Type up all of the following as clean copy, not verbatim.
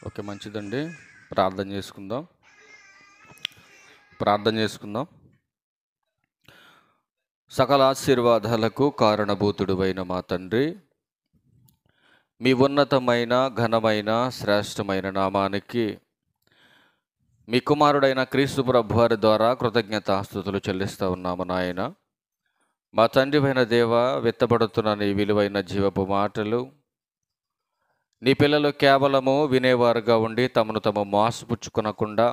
Okay, మంచిదండి. ప్రార్థన చేసుకుందాం. ప్రార్థన చేసుకుందాం. సకల ఆశీర్వాదాలకు కారణభూతుడువైన మా తండ్రి, మీ ఉన్నతమైన ఘనమైన శ్రేష్టమైన నామానికి మీ కుమారుడైన క్రీస్తు ప్రభువారి ద్వారా కృతజ్ఞతాస్తుతులు చెల్లిస్తూ ఉన్నాము నాయన. మా తండ్రివైన దేవ, విత్తబడుతున్న నీ విలువైన జీవపు మాటలు నీ పిల్లలు కేవలము వినేవారుగా ఉండి తమను తాము మోసపుచ్చుకొనకుండా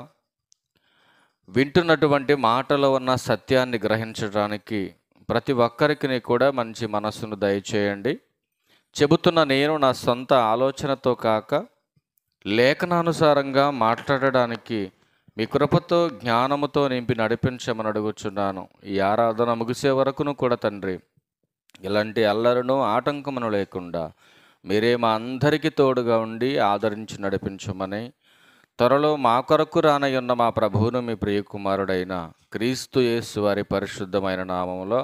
వింటున్నటువంటి మాటలో ఉన్న సత్యాన్ని గ్రహించడానికి ప్రతి ఒక్కరికి కూడా మంచి మనస్సును దయచేయండి. చెబుతున్న నేను నా సొంత ఆలోచనతో కాక లేఖనానుసారంగా మాట్లాడడానికి మీ కృపతో జ్ఞానముతో నింపి నడిపించమని అడుగుచున్నాను. ఈ ఆరాధన ముగిసే వరకును కూడా తండ్రి, ఇలాంటి అల్లరును ఆటంకమును లేకుండా మీరే మా అందరికీ తోడుగా ఉండి ఆదరించి నడిపించమని, త్వరలో మా కొరకు రానయ్యున్న మా ప్రభువును మీ ప్రియకుమారుడైన క్రీస్తు యేసు వారి పరిశుద్ధమైన నామములో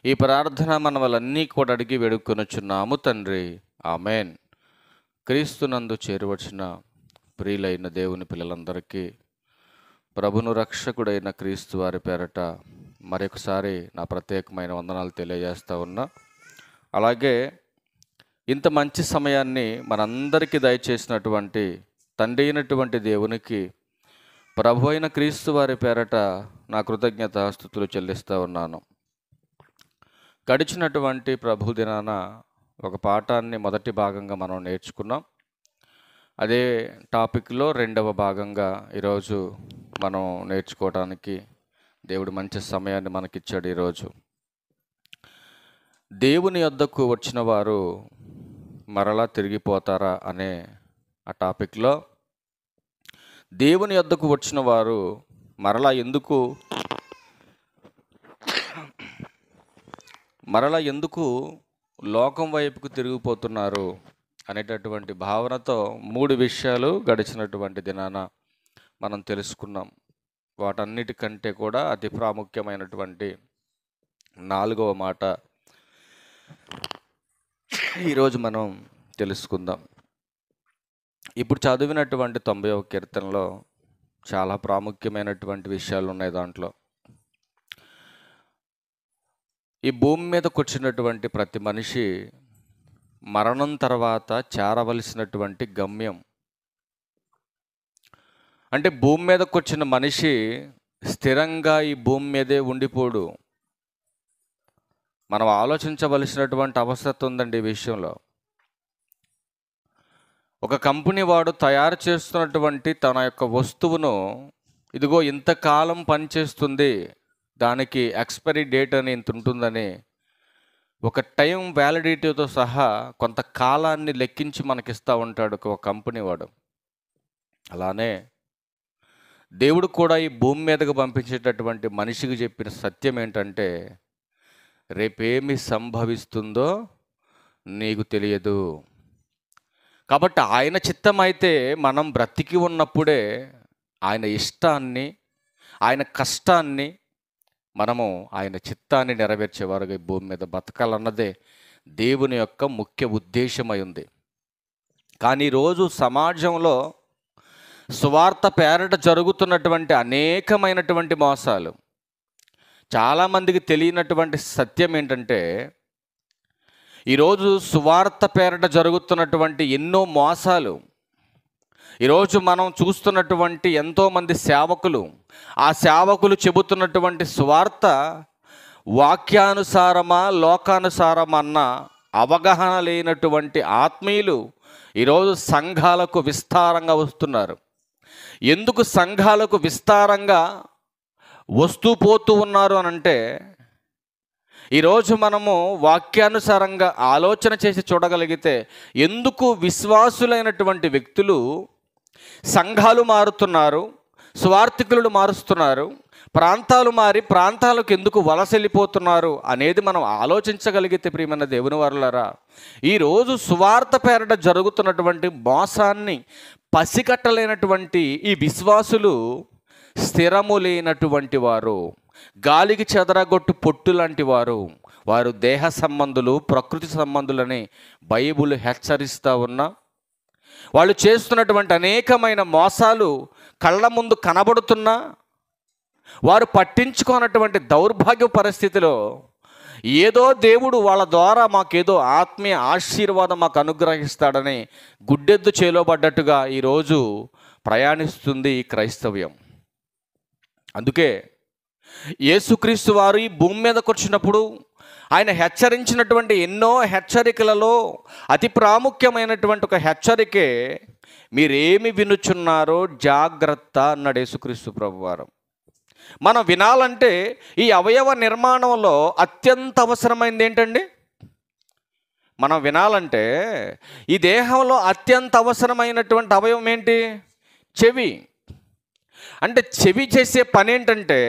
ఈ ప్రార్థన మనవలన్నీ కూడా అడిగి వేడుకొనుచున్నాము తండ్రి. ఆమెన్. క్రీస్తునందు చేరువచ్చిన ప్రియులైన దేవుని పిల్లలందరికీ ప్రభును రక్షకుడైన క్రీస్తు వారి పేరట మరొకసారి నా ప్రత్యేకమైన వందనాలు తెలియజేస్తూ ఉన్నా. అలాగే ఇంత మంచి సమయాన్ని మనందరికీ దయచేసినటువంటి తండ్రి అయినటువంటి దేవునికి ప్రభు అయిన క్రీస్తు వారి పేరట నా కృతజ్ఞతాస్తుతులు చెల్లిస్తూ ఉన్నాను. గడిచినటువంటి ప్రభు దినాన ఒక పాఠాన్ని మొదటి భాగంగా మనం నేర్చుకున్నాం. అదే టాపిక్లో రెండవ భాగంగా ఈరోజు మనం నేర్చుకోవడానికి దేవుడు మంచి సమయాన్ని మనకిచ్చాడు. ఈరోజు దేవుని యొద్దకు వచ్చిన వారు మరలా తిరిగిపోతారా అనే ఆ టాపిక్లో దేవుని యొద్దకు వచ్చిన వారు మరలా ఎందుకు లోకం వైపుకు తిరిగిపోతున్నారు అనేటటువంటి భావనతో 3 విషయాలు గడిచినటువంటి దినాన మనం తెలుసుకున్నాం. వాటన్నిటికంటే కూడా అతి ప్రాముఖ్యమైనటువంటి 4వ మాట ఈరోజు మనం తెలుసుకుందాం. ఇప్పుడు చదివినటువంటి 90వ కీర్తనలో చాలా ప్రాముఖ్యమైనటువంటి విషయాలు ఉన్నాయి. దాంట్లో ఈ భూమి మీదకి వచ్చినటువంటి ప్రతి మనిషి మరణం తర్వాత చేరవలసినటువంటి గమ్యం, అంటే భూమి మీదకి వచ్చిన మనిషి స్థిరంగా ఈ భూమి మీదే ఉండిపోడు. మనం ఆలోచించవలసినటువంటి అవసరం ఉందండి ఈ విషయంలో. ఒక కంపెనీ వాడు తయారు చేస్తున్నటువంటి తన యొక్క వస్తువును, ఇదిగో ఇంతకాలం పనిచేస్తుంది, దానికి ఎక్స్పైరీ డేట్ అని ఇంత ఉంటుందని ఒక టైం వ్యాలిడిటీతో సహా కొంత కాలాన్ని లెక్కించి మనకిస్తూ ఉంటాడు ఒక కంపెనీ వాడు. అలానే దేవుడు కూడా ఈ భూమి మీదకు పంపించేటటువంటి మనిషికి చెప్పిన సత్యం ఏంటంటే, రేపేమి సంభవిస్తుందో నీకు తెలియదు. కాబట్టి ఆయన చిత్తం అయితే మనం బ్రతికి ఉన్నప్పుడే ఆయన ఇష్టాన్ని, ఆయన కష్టాన్ని, మనము ఆయన చిత్తాన్ని నెరవేర్చేవారుగా ఈ భూమి మీద బతకాలన్నదే దేవుని యొక్క ముఖ్య ఉద్దేశమై ఉంది. కానీ ఈరోజు సమాజంలో సువార్త పేరట జరుగుతున్నటువంటి అనేకమైనటువంటి మోసాలు, చాలామందికి తెలియనటువంటి సత్యం ఏంటంటే, ఈరోజు సువార్త పేరట జరుగుతున్నటువంటి ఎన్నో మోసాలు, ఈరోజు మనం చూస్తున్నటువంటి ఎంతోమంది సేవకులు, ఆ సేవకులు చెబుతున్నటువంటి సువార్త వాక్యానుసారమా లోకానుసారమా అన్న అవగాహన లేనటువంటి ఆత్మీయులు ఈరోజు సంఘాలకు విస్తారంగా వస్తున్నారు. ఎందుకు సంఘాలకు విస్తారంగా వస్తూ పోతూ ఉన్నారు అనంటే, ఈరోజు మనము వాక్యానుసారంగా ఆలోచన చేసి చూడగలిగితే ఎందుకు విశ్వాసులైనటువంటి వ్యక్తులు సంఘాలు మారుతున్నారు, సువార్థికులు మారుస్తున్నారు, ప్రాంతాలు మారి ప్రాంతాలకు ఎందుకు వలస వెళ్ళిపోతున్నారు అనేది మనం ఆలోచించగలిగితే, ప్రియమైన దేవుని వారులారా, ఈరోజు సువార్త పేరట జరుగుతున్నటువంటి మోసాన్ని పసికట్టలేనటువంటి ఈ విశ్వాసులు స్థిరము లేనటువంటి వారు, గాలికి చెదరగొట్టు పొట్టు లాంటి వారు, వారు దేహ సంబంధులు, ప్రకృతి సంబంధులని బైబిల్ హెచ్చరిస్తూ ఉన్నా వాళ్ళు చేస్తున్నటువంటి అనేకమైన మోసాలు కళ్ళ ముందు కనబడుతున్నా వారు పట్టించుకోనటువంటి దౌర్భాగ్య పరిస్థితిలో ఏదో దేవుడు వాళ్ళ ద్వారా మాకేదో ఆత్మీయ ఆశీర్వాదం మాకు అనుగ్రహిస్తాడని గుడ్డెద్దు చేలోబడ్డట్టుగా ఈరోజు ప్రయాణిస్తుంది ఈ క్రైస్తవ్యం. అందుకే యేసుక్రీస్తు వారు ఈ భూమి మీదకి వచ్చినప్పుడు ఆయన హెచ్చరించినటువంటి ఎన్నో హెచ్చరికలలో అతి ప్రాముఖ్యమైనటువంటి ఒక హెచ్చరికే, మీరేమి వినుచున్నారో జాగ్రత్త అన్నాడు యేసుక్రీస్తు ప్రభువారు. మనం వినాలంటే ఈ అవయవ నిర్మాణంలో అత్యంత అవసరమైనది ఏంటండి? మనం వినాలంటే ఈ దేహంలో అత్యంత అవసరమైనటువంటి అవయవం ఏంటి? చెవి. అంటే చెవి చేసే పని ఏంటంటే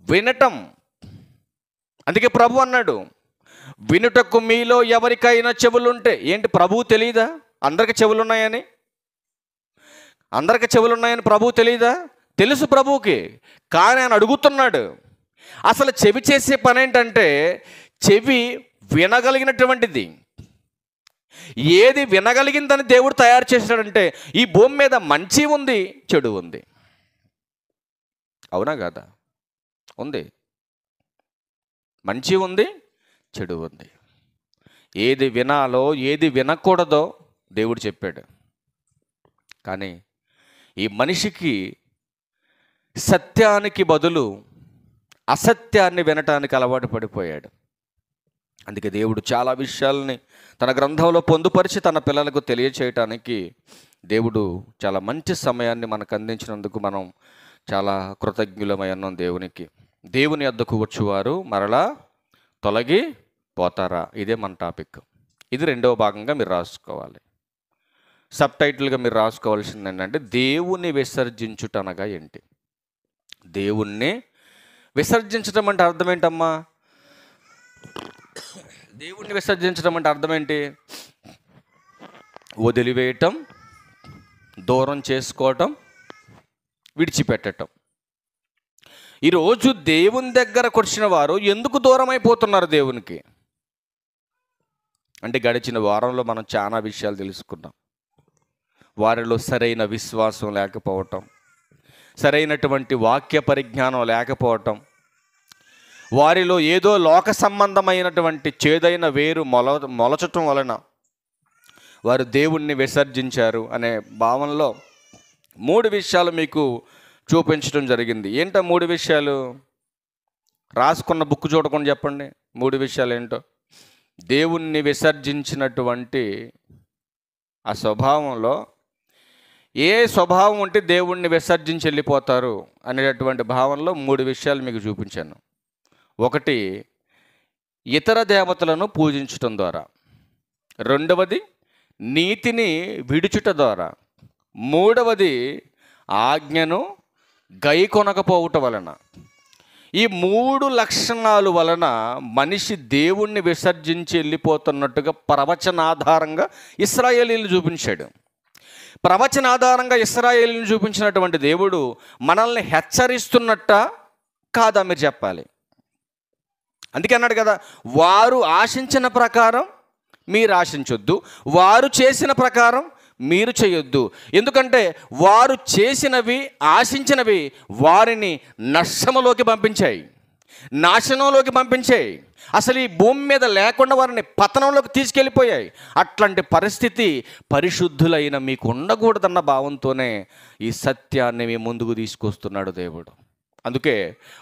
వినటం. అందుకే ప్రభు అన్నాడు, వినుటకు మీలో ఎవరికైనా చెవులుంటే. ఏంటి ప్రభువు తెలియదా అందరికి చెవులున్నాయని? అందరికి చెవులున్నాయని ప్రభువు తెలియదా? తెలుసు ప్రభువుకి. కానీ ఆయన అడుగుతున్నాడు, అసలు చెవి చేసే పని ఏంటంటే చెవి వినగలిగినటువంటిది. ఏది వినగలిగిందని దేవుడు తయారు చేశాడంటే ఈ భూమి మీద మంచి ఉంది, చెడు ఉంది. అవునా కాదా? ఉంది. మంచి ఉంది, చెడు ఉంది. ఏది వినాలో ఏది వినకూడదో దేవుడు చెప్పాడు. కానీ ఈ మనిషికి సత్యానికి బదులు అసత్యాన్ని వినటానికి అలవాటు పడిపోయాడు. అందుకే దేవుడు చాలా విషయాల్ని తన గ్రంథంలో పొందుపరిచి తన పిల్లలకు తెలియచేయటానికి దేవుడు చాలా మంచి సమయాన్ని మనకు అందించినందుకు మనం చాలా కృతజ్ఞులమై ఉన్నాం దేవునికి. దేవుని వద్దకు వచ్చేవారు మరలా తొలగి పోతారా? ఇదే మన టాపిక్. ఇది రెండవ భాగంగా మీరు రాసుకోవాలి. సబ్ టైటిల్గా మీరు రాసుకోవాల్సింది ఏంటంటే దేవుని విసర్జించుట అనగా ఏంటి? దేవుణ్ణి విసర్జించడం అంటే అర్థం ఏంటమ్మా? దేవుణ్ణి విసర్జించడం అంటే అర్థం ఏంటి? వదిలివేయటం, దూరం చేసుకోవటం, విడిచిపెట్టటం. ఈరోజు దేవుని దగ్గరకు వచ్చిన వారు ఎందుకు దూరం అయిపోతున్నారు దేవునికి అంటే, గడిచిన వారంలో మనం చాలా విషయాలు తెలుసుకున్నాం. వారిలో సరైన విశ్వాసం లేకపోవటం, సరైనటువంటి వాక్య పరిజ్ఞానం లేకపోవటం, వారిలో ఏదో లోక సంబంధమైనటువంటి చేదైన వేరు మొలచటం వలన వారు దేవుణ్ణి విసర్జించారు అనే భావనలో 3 విషయాలు మీకు చూపించడం జరిగింది. ఏంటో 3 విషయాలు? రాసుకున్న బుక్ చూడకుండా చెప్పండి 3 విషయాలు ఏంటో. దేవుణ్ణి విసర్జించినటువంటి ఆ స్వభావంలో ఏ స్వభావం ఉంటే దేవుణ్ణి విసర్జించి వెళ్ళిపోతారు అనేటటువంటి భావనలో 3 విషయాలు మీకు చూపించాను. 1, ఇతర దేవతలను పూజించటం ద్వారా. 2వది, నీతిని విడుచుట ద్వారా. 3వది, ఆజ్ఞను గైకొనకపోవటం వలన. ఈ 3 లక్షణాల వలన మనిషి దేవుణ్ణి విసర్జించి వెళ్ళిపోతున్నట్టుగా ప్రవచనాధారంగా ఇశ్రాయేలీలు చూపించాడు. ప్రవచనాధారంగా ఇశ్రాయేలీని చూపించినటువంటి దేవుడు మనల్ని హెచ్చరిస్తున్నట్ట కాదా మీరు చెప్పాలి. అందుకే అన్నాడు కదా, వారు ఆశించిన ప్రకారం మీరు ఆశించొద్దు, వారు చేసిన ప్రకారం మీరు చేయొద్దు. ఎందుకంటే వారు చేసినవి, ఆశించినవి వారిని నష్టములోకి పంపించాయి, నాశనంలోకి పంపించాయి. అసలు ఈ భూమి మీద లేకుండా వారిని పతనంలోకి తీసుకెళ్ళిపోయాయి. అట్లాంటి పరిస్థితి పరిశుద్ధులైన మీకు ఉండకూడదన్న భావంతోనే ఈ సత్యాన్ని మీ ముందుకు తీసుకొస్తున్నాడు దేవుడు. అందుకే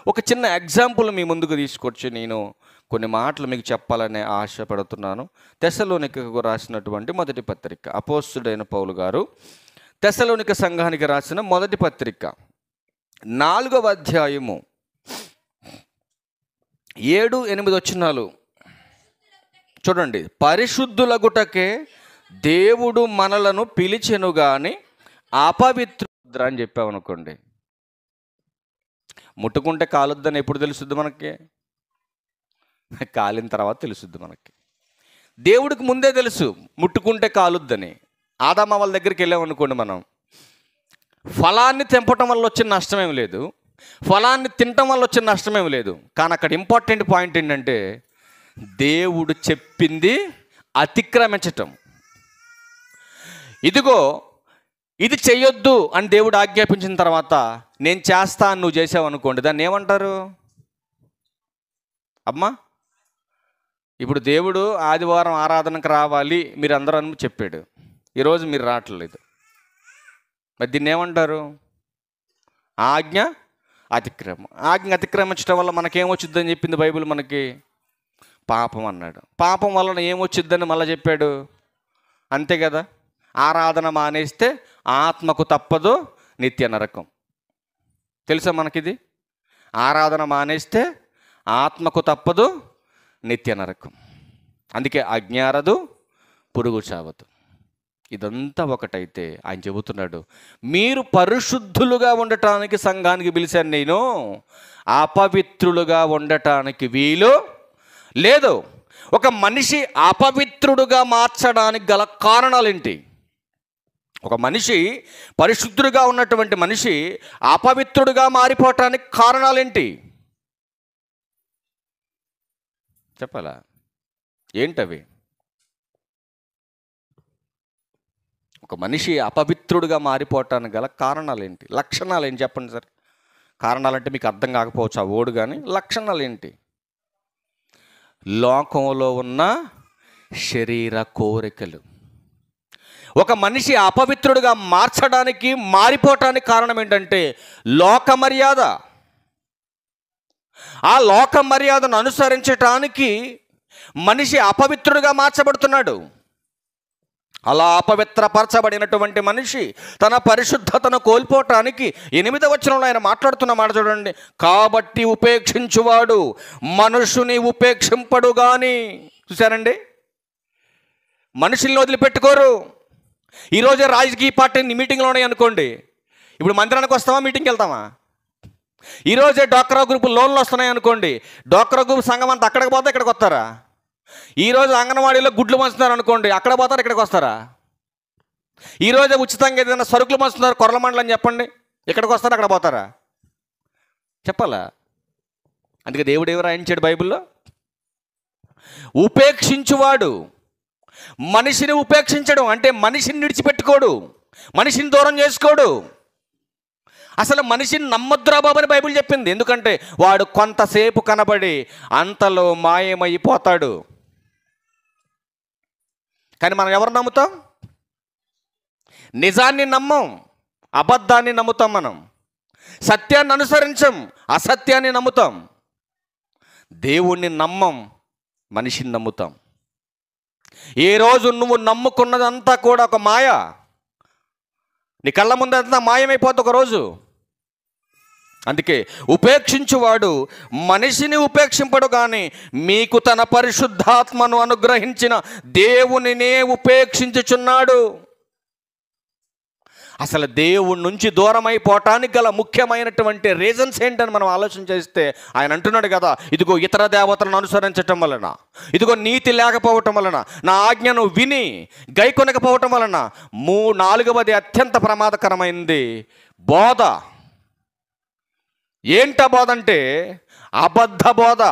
ఒక చిన్న ఎగ్జాంపుల్ మీ ముందుకు తీసుకొచ్చి నేను కొన్ని మాటలు మీకు చెప్పాలనే ఆశపడుతున్నాను. తెస్సలోనికకు రాసినటువంటి మొదటి పత్రిక, అపోస్తుడైన పౌలు గారు తెస్సలోనిక సంఘానికి రాసిన మొదటి పత్రిక 4వ అధ్యాయము 7-8 వచనాలు చూడండి. పరిశుద్ధులగుటకే దేవుడు మనలను పిలిచెను గాని అపవిత్రుద్ర అని చెప్పామనుకోండి, ముట్టుకుంటే కాలుద్దని ఎప్పుడు తెలుస్తుంది మనకి? కాలిన తర్వాత తెలుస్తుంది మనకి. దేవుడికి ముందే తెలుసు ముట్టుకుంటే కాలుద్దని. ఆదామ వాళ్ళ దగ్గరికి వెళ్ళామనుకోండి, మనం ఫలాన్ని తెంపటం వల్ల వచ్చిన నష్టమేం లేదు, ఫలాన్ని తినటం వల్ల వచ్చిన నష్టమేం లేదు. కానీ అక్కడ ఇంపార్టెంట్ పాయింట్ ఏంటంటే దేవుడు చెప్పింది అతిక్రమించటం. ఇదిగో ఇది చెయ్యొద్దు అని దేవుడు ఆజ్ఞాపించిన తర్వాత నేను చేస్తా అని నువ్వు చేసావు అనుకోండి, దాన్ని ఏమంటారు? అమ్మా, ఇప్పుడు దేవుడు ఆదివారం ఆరాధనకు రావాలి మీరు అందరూ అని చెప్పాడు, ఈరోజు మీరు రావట్లేదు, మరి దీన్ని ఏమంటారు? ఆజ్ఞ అతిక్రమం. ఆజ్ఞ అతిక్రమించడం వల్ల మనకేమొచ్చుద్దని చెప్పింది బైబిల్ మనకి? పాపం అన్నాడు. పాపం వలన ఏమొచ్చుద్దని మళ్ళీ చెప్పాడు, అంతే కదా. ఆరాధన మానేస్తే ఆత్మకు తప్పదు నిత్య నరకం. తెలుసా మనకిది? ఆరాధన మానేస్తే ఆత్మకు తప్పదు నిత్య నరకం. అందుకే అజ్ఞారదు, పురుగు చావదు. ఇదంతా ఒకటైతే ఆయన చెబుతున్నాడు, మీరు పరిశుద్ధులుగా ఉండటానికి సంఘానికి పిలిచాను, నేను అపవిత్రులుగా ఉండటానికి వీలు లేదు. ఒక మనిషి అపవిత్రుడుగా మార్చడానికి గల కారణాలేంటి? ఒక మనిషి పరిశుద్ధుడుగా ఉన్నటువంటి మనిషి అపవిత్రుడుగా మారిపోవటానికి కారణాలేంటి చెప్పాలా? ఏంటవి? ఒక మనిషి అపవిత్రుడుగా మారిపోవటానికి గల కారణాలు ఏంటి, లక్షణాలు ఏంటి చెప్పండి సార్. కారణాలంటే మీకు అర్థం కాకపోవచ్చు ఆ ఓడు, కానీ లక్షణాలు ఏంటి? లోకంలో ఉన్న శరీర కోరికలు. ఒక మనిషి అపవిత్రుడుగా మార్చడానికి, మారిపోవటానికి కారణం ఏంటంటే లోక మర్యాద. ఆ లోక మర్యాదను అనుసరించటానికి మనిషి అపవిత్రుడుగా మార్చబడుతున్నాడు. అలా అపవిత్రపరచబడినటువంటి మనిషి తన పరిశుద్ధతను కోల్పోవటానికి 8వ వచనంలో ఆయన మాట్లాడుతున్న మాట చూడండి. కాబట్టి ఉపేక్షించువాడు మనుషుని ఉపేక్షింపడు గాని. చూశారండి, మనుషుల్ని వదిలిపెట్టుకోరు. ఈరోజే రాజకీయ పార్టీ మీటింగ్లో ఉన్నాయి అనుకోండి, ఇప్పుడు మందిరానికి వస్తామా, మీటింగ్కి వెళ్తామా? ఈరోజే డ్వాక్రా గ్రూప్ లోన్లు వస్తున్నాయి అనుకోండి, డ్వాక్రా గ్రూప్ సంఘం అంతా అక్కడికి పోతే ఇక్కడికి వస్తారా? ఈరోజు అంగన్వాడీలో గుడ్లు పంచుతున్నారు అనుకోండి, అక్కడ పోతారు ఇక్కడికి వస్తారా? ఈరోజే ఉచితంగా ఏదైనా సరుకులు పంచుతున్నారు కొర్ల మండలం అని చెప్పండి, ఇక్కడికి వస్తారా అక్కడ పోతారా? చెప్పాలా? అందుకే దేవుడు ఎవరు రాయించాడు బైబిల్లో? ఉపేక్షించువాడు. మనిషిని ఉపేక్షించడం అంటే మనిషిని విడిచిపెట్టుకోడు, మనిషిని దూరం చేసుకోడు. అసలు మనిషిని నమ్మొద్దురా బాబు అని బైబిల్ చెప్పింది. ఎందుకంటే వాడు కొంతసేపు కనబడి అంతలో మాయమైపోతాడు. కానీ మనం ఎవరు నమ్ముతాం? నిజాన్ని నమ్మం, అబద్ధాన్ని నమ్ముతాం. మనం సత్యాన్ని అనుసరించం, అసత్యాన్ని నమ్ముతాం. దేవుణ్ణి నమ్మం, మనిషిని నమ్ముతాం. ఏ రోజు నువ్వు నమ్ముకున్నదంతా కూడా ఒక మాయ, నీ కళ్ళ ముందంతా మాయమైపోతుంది ఒకరోజు. అందుకే ఉపేక్షించువాడు మనిషిని ఉపేక్షింపడు కానీ మీకు తన పరిశుద్ధాత్మను అనుగ్రహించిన దేవునినే ఉపేక్షించుచున్నాడు. అసలు దేవుడి నుంచి దూరం అయిపోవటానికి గల ముఖ్యమైనటువంటి రీజన్స్ ఏంటని మనం ఆలోచన చేస్తే ఆయన అంటున్నాడు కదా, ఇదిగో ఇతర దేవతలను అనుసరించటం వలన, ఇదిగో నీతి లేకపోవటం వలన, నా ఆజ్ఞను విని గైకొనకపోవటం వలన 4వది అత్యంత ప్రమాదకరమైంది బోధ. ఏంట బోధ అంటే అబద్ధ బోధ.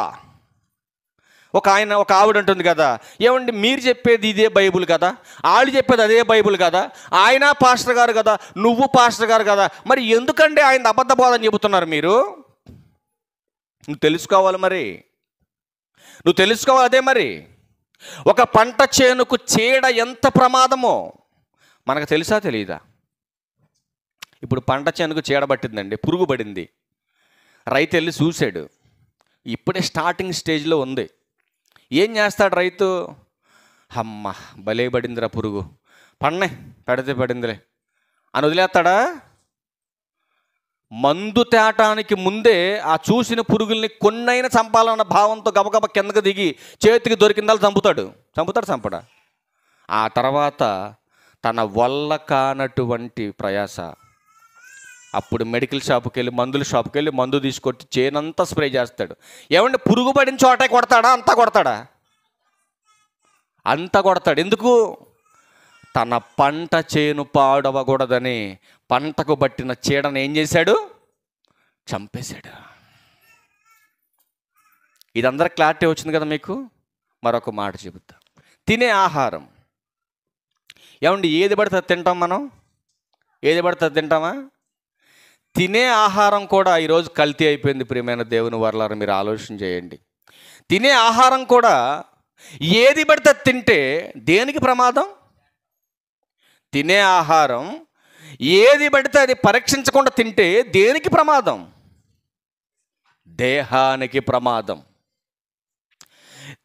ఒక ఆవిడ ఉంటుంది కదా, ఏమండి మీరు చెప్పేది ఇదే బైబుల్ కదా, వాళ్ళు చెప్పేది అదే బైబుల్ కదా, ఆయన పాస్టర్ గారు కదా, నువ్వు పాస్టర్ గారు కదా, మరి ఎందుకండి ఆయన అబద్ధ బోధన చెబుతున్నారు మీరు? నువ్వు తెలుసుకోవాలి, మరి నువ్వు తెలుసుకోవాలి. అదే మరి ఒక పంట చేనుకు చీడ ఎంత ప్రమాదమో మనకు తెలుసా తెలియదా? ఇప్పుడు పంట చేనుకు చీడ పట్టిందండి, పురుగు పడింది, రైతు వెళ్ళి చూశాడు, ఇప్పుడే స్టార్టింగ్ స్టేజ్లో ఉంది. ఏం చేస్తాడు రైతు? అమ్మ భలే పడిందిరా పురుగు, పెడితే పడిందిలే అని వదిలేస్తాడా? మందు తేటానికి ముందే ఆ చూసిన పురుగుల్ని కొన్నైనా చంపాలన్న భావంతో గబగబ కిందకు దిగి చేతికి దొరికిందాలు చంపుతాడా? ఆ తర్వాత తన వల్ల కానటువంటి ప్రయాస, అప్పుడు మెడికల్ షాప్కి వెళ్ళి, మందుల షాప్కి వెళ్ళి మందు తీసుకొచ్చి చేనంతా స్ప్రే చేస్తాడు. ఏమంటే పురుగు పడిన చోటే కొడతాడా? అంతా కొడతాడు. ఎందుకు? తన పంట చేను పాడవకూడదని పంటకు పట్టిన చీడను ఏం చేశాడు? చంపేశాడు. ఇదందరూ క్లారిటీ వచ్చింది కదా మీకు? మరొక మాట చెబుతా. తినే ఆహారం ఏమండి, ఏది పడితే అది తింటాం మనం? ఏది పడితే అది తింటామా? తినే ఆహారం కూడా ఈరోజు కల్తీ అయిపోయింది. ప్రియమైన దేవుని వర్లారా, మీరు ఆలోచన చేయండి. తినే ఆహారం కూడా ఏది పడితే అది తింటే దేనికి ప్రమాదం? తినే ఆహారం ఏది పడితే అది పరీక్షించకుండా తింటే దేనికి ప్రమాదం? దేహానికి ప్రమాదం.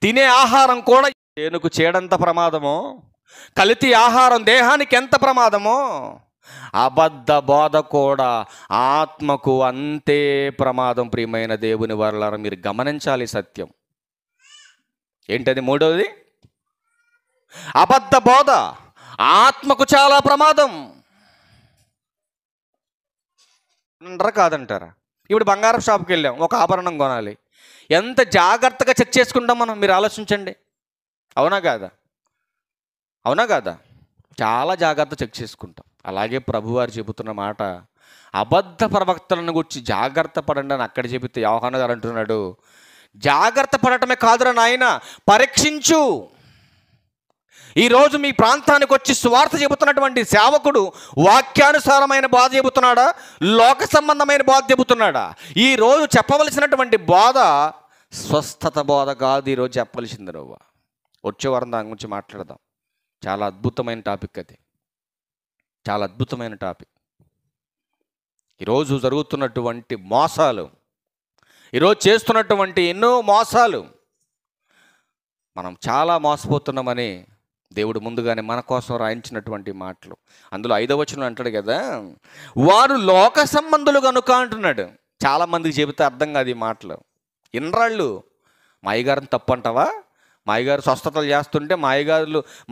తినే ఆహారం కూడా దేనికి చేడంత ప్రమాదమో, కల్తీ ఆహారం దేహానికి ఎంత ప్రమాదమో, అబద్ధ బోధ కూడా ఆత్మకు అంతే ప్రమాదం. ప్రియమైన దేవుని వర్లారా, మీరు గమనించాలి సత్యం ఏంటది? మూడవది, అబద్ధ బోధ ఆత్మకు చాలా ప్రమాదం. అంటారా కాదంటారా? ఇప్పుడు బంగారం షాప్కి వెళ్ళాం, ఒక ఆభరణం కొనాలి. ఎంత జాగ్రత్తగా చెక్ చేసుకుంటాం మనం, మీరు ఆలోచించండి. అవునా కాదా? అవునా కాదా? చాలా జాగ్రత్త చెక్ చేసుకుంటాం. అలాగే ప్రభువారు చెబుతున్న మాట, అబద్ధ ప్రవక్తలను గురించి జాగ్రత్త పడండి అని అక్కడ చెబితే యోహాను గారు అంటున్నాడు, జాగ్రత్త పడటమే కాదురా నాయన, పరీక్షించు. ఈరోజు మీ ప్రాంతానికి వచ్చి సువార్త చెబుతున్నటువంటి సేవకుడు వాక్యానుసారమైన బోధ చెబుతున్నాడా, లోక సంబంధమైన బోధ చెబుతున్నాడా? ఈరోజు చెప్పవలసినటువంటి బోధ స్వస్థత బోధ కాదు. ఈరోజు చెప్పవలసింది నువ్వు. వచ్చే వారం దాని గురించి మాట్లాడదాం. చాలా అద్భుతమైన టాపిక్ అది, చాలా అద్భుతమైన టాపిక్. ఈరోజు జరుగుతున్నటువంటి మోసాలు, ఈరోజు చేస్తున్నటువంటి ఎన్నో మోసాలు, మనం చాలా మోసపోతున్నామని దేవుడు ముందుగానే మన కోసం రాయించినటువంటి మాటలు. అందులో 5వ వచనం అంటాడు కదా, వారు లోక సంబంధులు కనుక అంటున్నాడు. చాలామందికి చెబితే అర్థం కాదు ఈ మాటలు. ఇన్రాళ్ళు మా అయ్యగారిని తప్పు అంటావా? మా అయ్యగారు స్వస్థతలు చేస్తుంటే, మా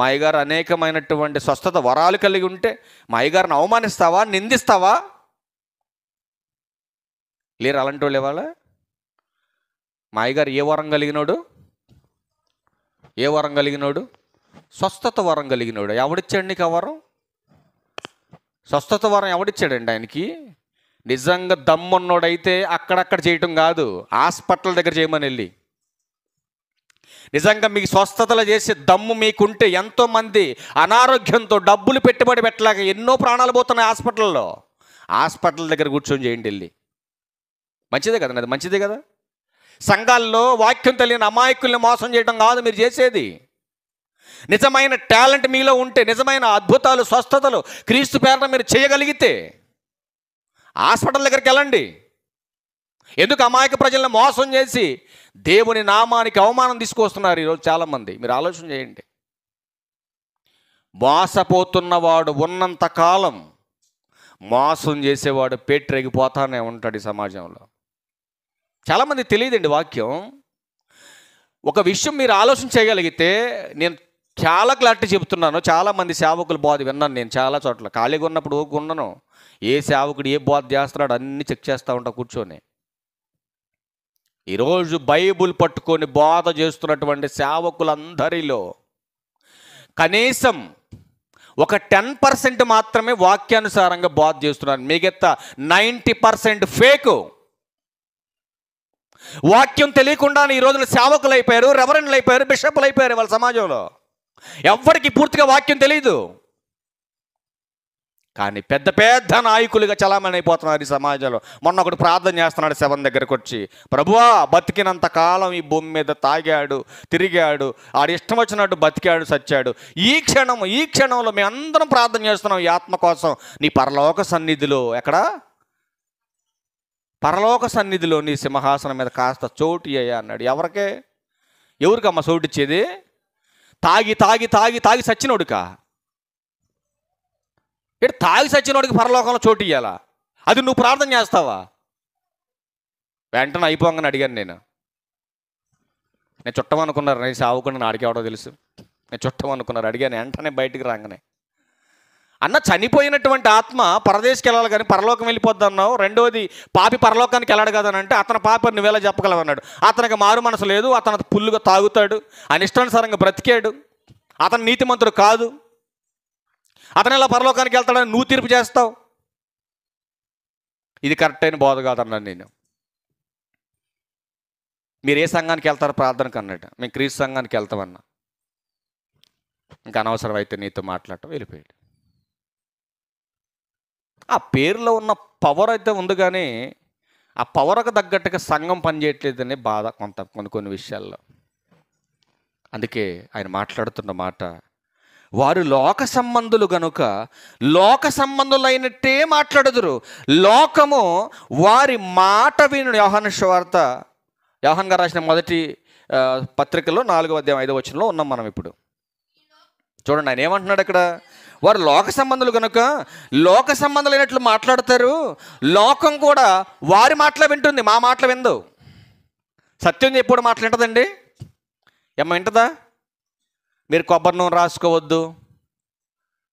అయ్యగారు అనేకమైనటువంటి స్వస్థత వరాలు కలిగి ఉంటే మా అయ్యగారిని అవమానిస్తావా, నిందిస్తావా? లేరు అలాంటి వాళ్ళు ఇవాళ. మా అయ్యగారు ఏ వరం కలిగినోడు? ఏ వరం కలిగినోడు? స్వస్థత వరం కలిగినోడు. ఎవడిచ్చాడు నీకు ఆ వరం? స్వస్థత వరం ఎవడిచ్చాడండి ఆయనకి? నిజంగా దమ్మున్నోడైతే అక్కడక్కడ చేయటం కాదు, హాస్పిటల్ దగ్గర చేయమని వెళ్ళి. నిజంగా మీకు స్వస్థతలు చేసే దమ్ము మీకుంటే, ఎంతోమంది అనారోగ్యంతో డబ్బులు పెట్టుబడి పెట్టలేక ఎన్నో ప్రాణాలు పోతున్నాయి హాస్పిటల్లో. హాస్పిటల్ దగ్గర కూర్చొని చేయండి వెళ్ళి. మంచిదే కదండి, అది మంచిదే కదా. సంఘాల్లో వాక్యం తెలియని అమాయకుల్ని మోసం చేయడం కాదు మీరు చేసేది. నిజమైన టాలెంట్ మీలో ఉంటే, నిజమైన అద్భుతాలు స్వస్థతలు క్రీస్తు పేరున మీరు చేయగలిగితే హాస్పిటల్ దగ్గరికి వెళ్ళండి. ఎందుకు అమాయక ప్రజలను మోసం చేసి దేవుని నామానికి అవమానం తీసుకొస్తున్నారు ఈరోజు చాలామంది? మీరు ఆలోచన చేయండి. మోసపోతున్నవాడు ఉన్నంత కాలం మోసం చేసేవాడు పేట్రెగిపోతానే ఉంటాడు ఈ సమాజంలో. చాలామంది తెలియదండి వాక్యం. ఒక విషయం మీరు ఆలోచన చేయగలిగితే, నేను చాలా క్లారిటీ చెబుతున్నాను, చాలామంది సేవకుల బోధ విన్నాను నేను చాలా చోట్ల. ఖాళీగా ఉన్నప్పుడు ఊరుకున్నాను, ఏ సేవకుడు ఏ బోధ చేస్తున్నాడు అన్నీ చెక్ చేస్తూ ఉంటా కూర్చొని. ఈరోజు బైబుల్ పట్టుకొని బోధ చేస్తున్నటువంటి సేవకులందరిలో కనీసం ఒక 10% మాత్రమే వాక్యానుసారంగా బోధ చేస్తున్నారు. మిగతా 90% ఫేకు. వాక్యం తెలియకుండానే ఈ రోజున సేవకులు అయిపోయారు, రెవరెండ్లు అయిపోయారు, బిషప్లు అయిపోయారు వాళ్ళ సమాజంలో. ఎవ్వరికి పూర్తిగా వాక్యం తెలియదు, కానీ పెద్ద పెద్ద నాయకులుగా చలామణి అయిపోతున్నారు ఈ సమాజంలో. మొన్న ఒకటి ప్రార్థన చేస్తున్నాడు శవం దగ్గరకు వచ్చి, ప్రభువా బతికినంత కాలం ఈ భూమి మీద తాగాడు, తిరిగాడు, ఆడి ఇష్టం వచ్చినట్టు బతికాడు, చచ్చాడు. ఈ క్షణంలో మేము అందరం ప్రార్థన చేస్తున్నాం ఈ ఆత్మ కోసం. నీ పరలోక సన్నిధిలో, ఎక్కడ? పరలోక సన్నిధిలో నీ సింహాసనం మీద కాస్త చోటు అయ్యా అన్నాడు. ఎవరికమ్మా చోటు ఇచ్చేది? తాగి తాగి తాగి తాగి సచ్చినోడుకా? ఇటు తాగి సచ్చినోడికి పరలోకంలో చోటు ఇయ్యాలా? అది నువ్వు ప్రార్థన చేస్తావా? వెంటనే అయిపోగానే అడిగాను నేను చుట్టమనుకున్నారు, నేను సావుకుని నాడికి ఎవడో తెలుసు, నేను చుట్టమనుకున్నారు. అడిగాను వెంటనే బయటికి రాగానే, అన్న చనిపోయినటువంటి ఆత్మ పరదేశికి వెళ్ళాలి కానీ పరలోకం వెళ్ళిపోద్ది అన్నావు. రెండోది పాపి పరలోకానికి వెళ్ళాడు కదా అని అంటే, అతని పాప నువ్వేలా చెప్పగలవు అన్నాడు. అతనికి మారు మనసు లేదు, అతను పుల్లుగా తాగుతాడు, అనిష్టానుసారంగా బ్రతికాడు, అతను నీతిమంతుడు కాదు, అతను ఎలా పరలోకానికి వెళ్తాడని నువ్వు తీర్పు చేస్తావు. ఇది కరెక్ట్ అయిన బోధ కాదన్నాను నేను. మీరు ఏ సంఘానికి వెళ్తారో ప్రార్థనకు అన్నట్టు, మేము క్రీస్తు సంఘానికి వెళ్తామన్నా. ఇంకా అనవసరం అయితే నీతో మాట్లాడటం వెళ్ళిపోయాడు. ఆ పేరులో ఉన్న పవర్ అయితే ఉంది, కానీ ఆ పవర్కు తగ్గట్టుగా సంఘం పనిచేయట్లేదనే బాధ కొన్ని విషయాల్లో. అందుకే ఆయన మాట్లాడుతున్న మాట, వారు లోక సంబంధులు గనుక లోక సంబంధులైనట్టే మాట్లాడుదురు, లోకము వారి మాట విను. యోహాను సువార్త, యోహాన్ గారు రాసిన మొదటి పత్రికలో 4వ అధ్యాయం 5వ వచనంలో ఉన్నాం మనం ఇప్పుడు. చూడండి ఆయన ఏమంటున్నాడు అక్కడ, వారు లోక సంబంధులు కనుక లోక సంబంధులైనట్లు మాట్లాడతారు, లోకం కూడా వారి మాటలు వింటుంది, మా మాటలు విందు. సత్యం ఎప్పుడు మాటలు వింటదండి? ఏమో వింటదా? మీరు కొబ్బరి నూనె రాసుకోవద్దు,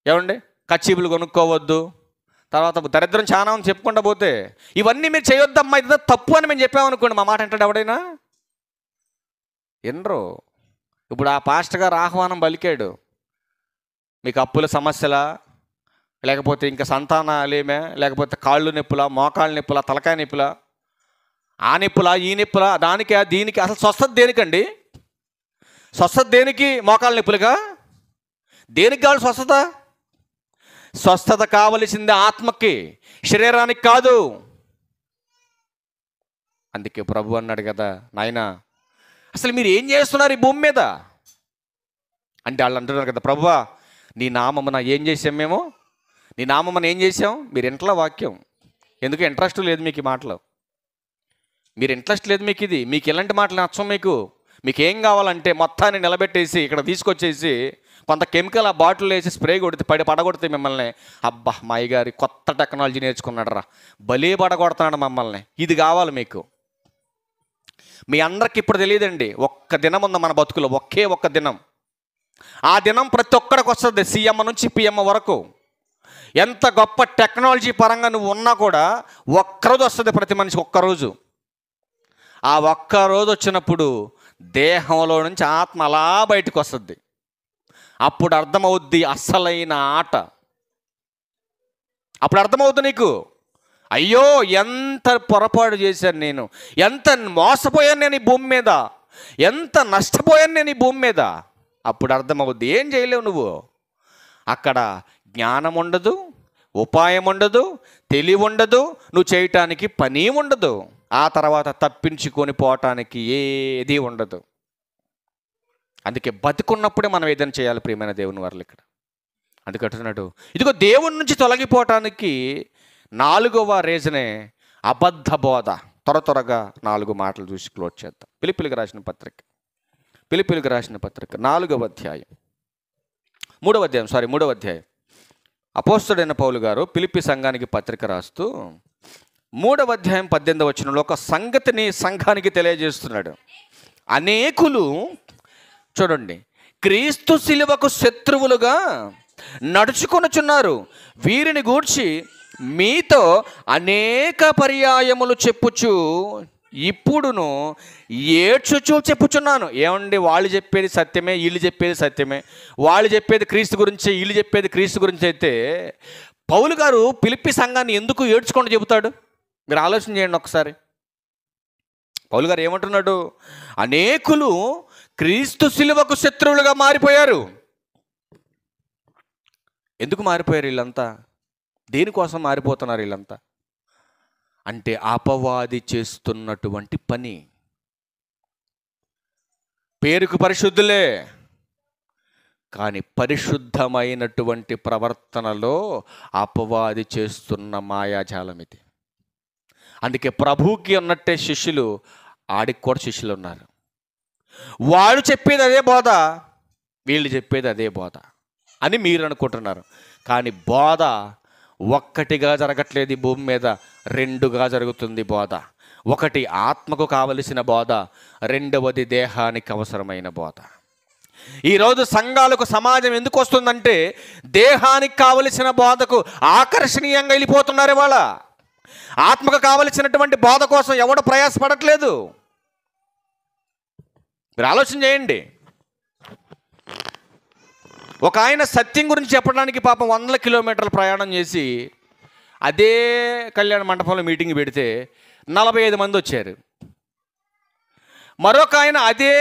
ఏమండి కచ్చీపులు కొనుక్కోవద్దు, తర్వాత దరిద్రం చాలా ఉంది చెప్పుకుంటా పోతే, ఇవన్నీ మీరు చేయొద్దమ్మా, ఇది తప్పు అని మేము చెప్పామనుకోండి, మా మాట వింటాడు ఎవడైనా? వినరు. ఇప్పుడు ఆ పాస్టర్ గారు ఆహ్వానం పలికాడు, మీకు అప్పుల సమస్యలా, లేకపోతే ఇంకా సంతానాలేమే, లేకపోతే కాళ్ళు నొప్పులా, మోకాళ్ళ నొప్పులా, తలకాయ నొప్పులా, ఆ నొప్పులా, ఈ నొప్పులా, దానికా దీనికి, అసలు స్వస్థత దేనికండి? స్వస్థత దేనికి? మోకాళ్ళ నొప్పులుగా? దేనికి కావాలి స్వస్థత? స్వస్థత కావలసింది ఆత్మకి, శరీరానికి కాదు. అందుకే ప్రభు అన్నాడు కదా, నాయనా అసలు మీరు ఏం చేస్తున్నారు ఈ భూమి మీద అంటే, వాళ్ళు అంటున్నారు కదా, ప్రభువా నీ నామమున ఏం చేసాం మేము, నీ నామమున ఏం చేసాం? మీరు ఇంట్లో వాక్యం ఎందుకు ఇంట్రెస్ట్ లేదు మీకు? ఈ మాటలు మీరు ఇంట్రెస్ట్ లేదు మీకు, ఇది మీకు ఇలాంటి మాటలు నచ్చం మీకు ఏం కావాలంటే మొత్తాన్ని నిలబెట్టేసి ఇక్కడ తీసుకొచ్చేసి కొంత కెమికల్ ఆ బాటిల్ వేసి స్ప్రే కొడితే పడగొడితే మిమ్మల్ని, అబ్బా మా అయ్యగారి కొత్త టెక్నాలజీ నేర్చుకున్నాడు రా, బలే పడగొడుతున్నాడు మమ్మల్ని, ఇది కావాలి మీకు. మీ అందరికి ఇప్పుడు తెలియదండి, ఒక్క దినం ఉంది మన బతుకులో, ఒక్క దినం. ఆ దినం ప్రతి ఒక్కడికి వస్తుంది, సీఎం నుంచి పిఎం వరకు. ఎంత గొప్ప టెక్నాలజీ పరంగా నువ్వు ఉన్నా కూడా ఒక్కరోజు వస్తుంది ప్రతి మనిషికి, ఒక్కరోజు. ఆ ఒక్కరోజు వచ్చినప్పుడు దేహంలో నుంచి ఆత్మ అలా బయటకు వస్తుంది. అప్పుడు అర్థమవుద్ది అసలైన ఆట. అప్పుడు అర్థమవుద్ది నీకు, అయ్యో ఎంత పొరపాటు చేశాను నేను, ఎంత మోసపోయాను నేను ఈ భూమి మీద, ఎంత నష్టపోయాను నేను ఈ భూమి మీద. అప్పుడు అర్థమవుద్ది ఏం చేయలేవు నువ్వు. అక్కడ జ్ఞానం ఉండదు, ఉపాయం ఉండదు, తెలివి ఉండదు, నువ్వు చేయటానికి పని ఉండదు, ఆ తర్వాత తప్పించుకొని పోవటానికి ఏది ఉండదు. అందుకే బతుకున్నప్పుడే మనం ఏదైనా చేయాలి ప్రియమైన దేవుని వారు. ఇక్కడ అందుకంటున్నాడు, ఇదిగో దేవుని నుంచి తొలగిపోవటానికి 4వ రీజనే అబద్ధ బోధ. త్వరగా 4 మాటలు చూసి క్లోజ్ చేద్దాం. పిలిపిలికి రాసిన పత్రిక 4వ అధ్యాయం 3వ అధ్యాయం అపోస్తలుడైన పౌలు గారు పిలిపి సంఘానికి పత్రిక రాస్తూ 3వ అధ్యాయం 18వ వచనంలో ఒక సంగతిని సంఘానికి తెలియజేస్తున్నాడు. అనేకులు, చూడండి, క్రీస్తు శిలువకు శత్రువులుగా నడుచుకొనుచున్నారు, వీరిని గూర్చి మీతో అనేక పర్యాయములు చెప్పుచు ఇప్పుడును ఏడ్చుచూ చెప్పుచున్నాను. ఏమండి, వాళ్ళు చెప్పేది సత్యమే, వీళ్ళు చెప్పేది సత్యమే, వాళ్ళు చెప్పేది క్రీస్తు గురించి, వీళ్ళు చెప్పేది క్రీస్తు గురించి అయితే పౌలు గారు పిలిపి సంఘాన్ని ఎందుకు ఏడ్చుకుంటూ చెబుతాడు? మీరు ఆలోచన చేయండి ఒకసారి. పౌలు గారు ఏమంటున్నాడు? అనేకులు క్రీస్తు శిలువకు శత్రువులుగా మారిపోయారు. ఎందుకు మారిపోయారు వీళ్ళంతా? దేనికోసం మారిపోతున్నారు వీళ్ళంతా అంటే, అపవాది చేస్తున్నటువంటి పని. పేరుకు పరిశుద్ధులే, కానీ పరిశుద్ధమైనటువంటి ప్రవర్తనలో అపవాది చేస్తున్న మాయాజాలం ఇది. అందుకే ప్రభువుకి ఉన్నట్టే శిష్యులు ఆడికి కూడా శిష్యులు ఉన్నారు. వాళ్ళు చెప్పేది అదే బోధ, వీళ్ళు చెప్పేది అదే బోధ అని మీరు అనుకుంటున్నారు. కానీ బోధ ఒక్కటిగా జరగట్లేదు ఈ భూమి మీద, 2గా జరుగుతుంది బోధ. ఒకటి ఆత్మకు కావలసిన బోధ, రెండవది దేహానికి అవసరమైన బోధ. ఈరోజు సంఘాలకు సమాజం ఎందుకు వస్తుందంటే, దేహానికి కావలసిన బోధకు ఆకర్షణీయంగా వెళ్ళిపోతున్నారు. ఇవాళ ఆత్మకు కావలసినటువంటి బోధ కోసం ఎవడు ప్రయాసపడట్లేదు. మీరు ఆలోచన చేయండి. ఒక ఆయన సత్యం గురించి చెప్పడానికి పాపం 100 కిలోమీటర్ల ప్రయాణం చేసి అదే కళ్యాణ మండపంలో మీటింగ్ పెడితే 45 మంది వచ్చారు. మరొక ఆయన అదే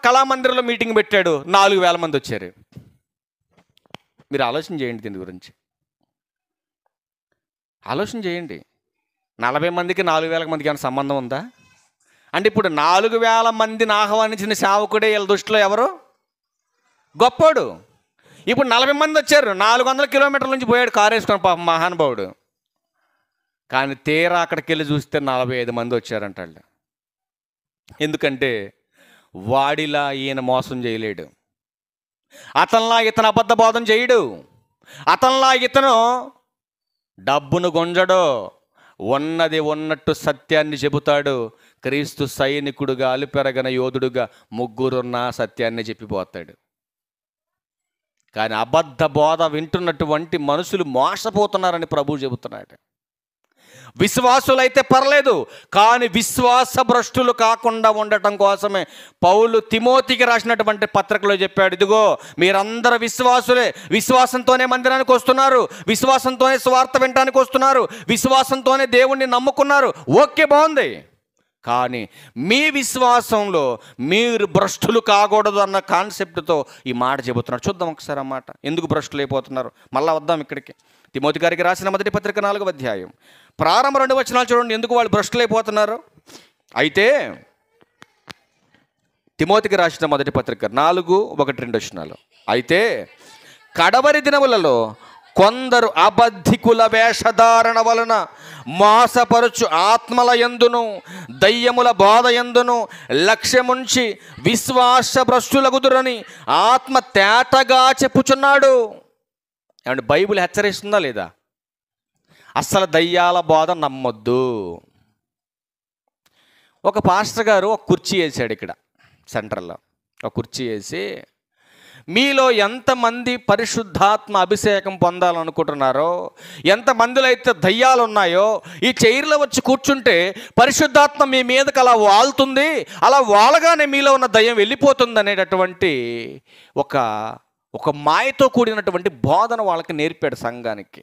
కళామందిరంలో మీటింగ్ పెట్టాడు, 4000 మంది వచ్చారు. మీరు ఆలోచన చేయండి, దీని గురించి ఆలోచన చేయండి. 40 మందికి 4,000 మందికి ఏమైనా సంబంధం ఉందా? అంటే ఇప్పుడు 4,000 మందిని ఆహ్వానించిన సేవకుడే వీళ్ళ దృష్టిలో ఎవరు గొప్పోడు? ఇప్పుడు 40 మంది వచ్చారు, 400 కిలోమీటర్ల నుంచి పోయాడు కారు వేసుకొని పాపం మహానుభావుడు. కానీ తీరా అక్కడికి వెళ్ళి చూస్తే 45 మంది వచ్చారంట వాళ్ళు. ఎందుకంటే వాడిలా ఈయన మోసం చేయలేడు, అతనిలా ఇతను అబద్ధ బోధన చేయడు, అతనిలా ఇతను డబ్బును గొంజడు, ఉన్నది ఉన్నట్టు సత్యాన్ని చెబుతాడు. క్రీస్తు సైనికుడుగా అలుపెరగన యోధుడుగా ముగ్గురున్న సత్యాన్ని చెప్పిపోతాడు. కానీ అబద్ధ బోధ వింటున్నటువంటి మనుషులు మోసపోతున్నారని ప్రభువు చెబుతున్నాడు. విశ్వాసులైతే పర్లేదు, కానీ విశ్వాస భ్రష్టులు కాకుండా ఉండటం కోసమే పౌలు తిమోతికి రాసినటువంటి పత్రికలో చెప్పాడు, ఇదిగో మీరందరూ విశ్వాసులే, విశ్వాసంతోనే మందిరానికి వస్తున్నారు, విశ్వాసంతోనే స్వార్థ వినటానికి వస్తున్నారు, విశ్వాసంతోనే దేవుణ్ణి నమ్ముకున్నారు, ఓకే బాగుంది. కానీ మీ విశ్వాసంలో మీరు భ్రష్టులు కాకూడదు అన్న కాన్సెప్ట్తో ఈ మాట చెబుతున్నారు. చూద్దాం ఒకసారి ఆ మాట, ఎందుకు భ్రష్టులు అయిపోతున్నారు. మళ్ళీ వద్దాం ఇక్కడికి. తిమోతి గారికి రాసిన మొదటి పత్రిక 4వ అధ్యాయం ప్రారంభ 2 వచనాలు చూడండి, ఎందుకు వాళ్ళు భ్రష్టులు అయిపోతున్నారు. అయితే తిమోతికి రాసిన మొదటి పత్రిక 4:1-2 వచనాలు, అయితే కడవరి దినములలో కొందరు అబద్ధికుల వేషధారణ వలన మోసపరుచు ఆత్మల యందును దయ్యముల బోధ యందును లక్ష్యముంచి విశ్వాస భ్రష్టులగుదురని ఆత్మ తేటగా చెప్పుచున్నాడు. ఏమంటే బైబిల్ హెచ్చరిస్తుందా లేదా? అస్సలు దయ్యాల బోధ నమ్మొద్దు. ఒక పాస్టర్ గారు ఒక కుర్చీ వేసాడు ఇక్కడ సెంటర్లో, ఒక కుర్చీ వేసి మీలో ఎంతమంది పరిశుద్ధాత్మ అభిషేకం పొందాలనుకుంటున్నారో, ఎంతమందిలో అయితే దయ్యాలు ఉన్నాయో ఈ చైర్లో వచ్చి కూర్చుంటే పరిశుద్ధాత్మ మీ మీదకి అలా వాలుతుంది, అలా వాలగానే మీలో ఉన్న దయ్యం వెళ్ళిపోతుంది అనేటటువంటి ఒక మాయతో కూడినటువంటి బోధన వాళ్ళకి నేర్పాడు సంఘానికి.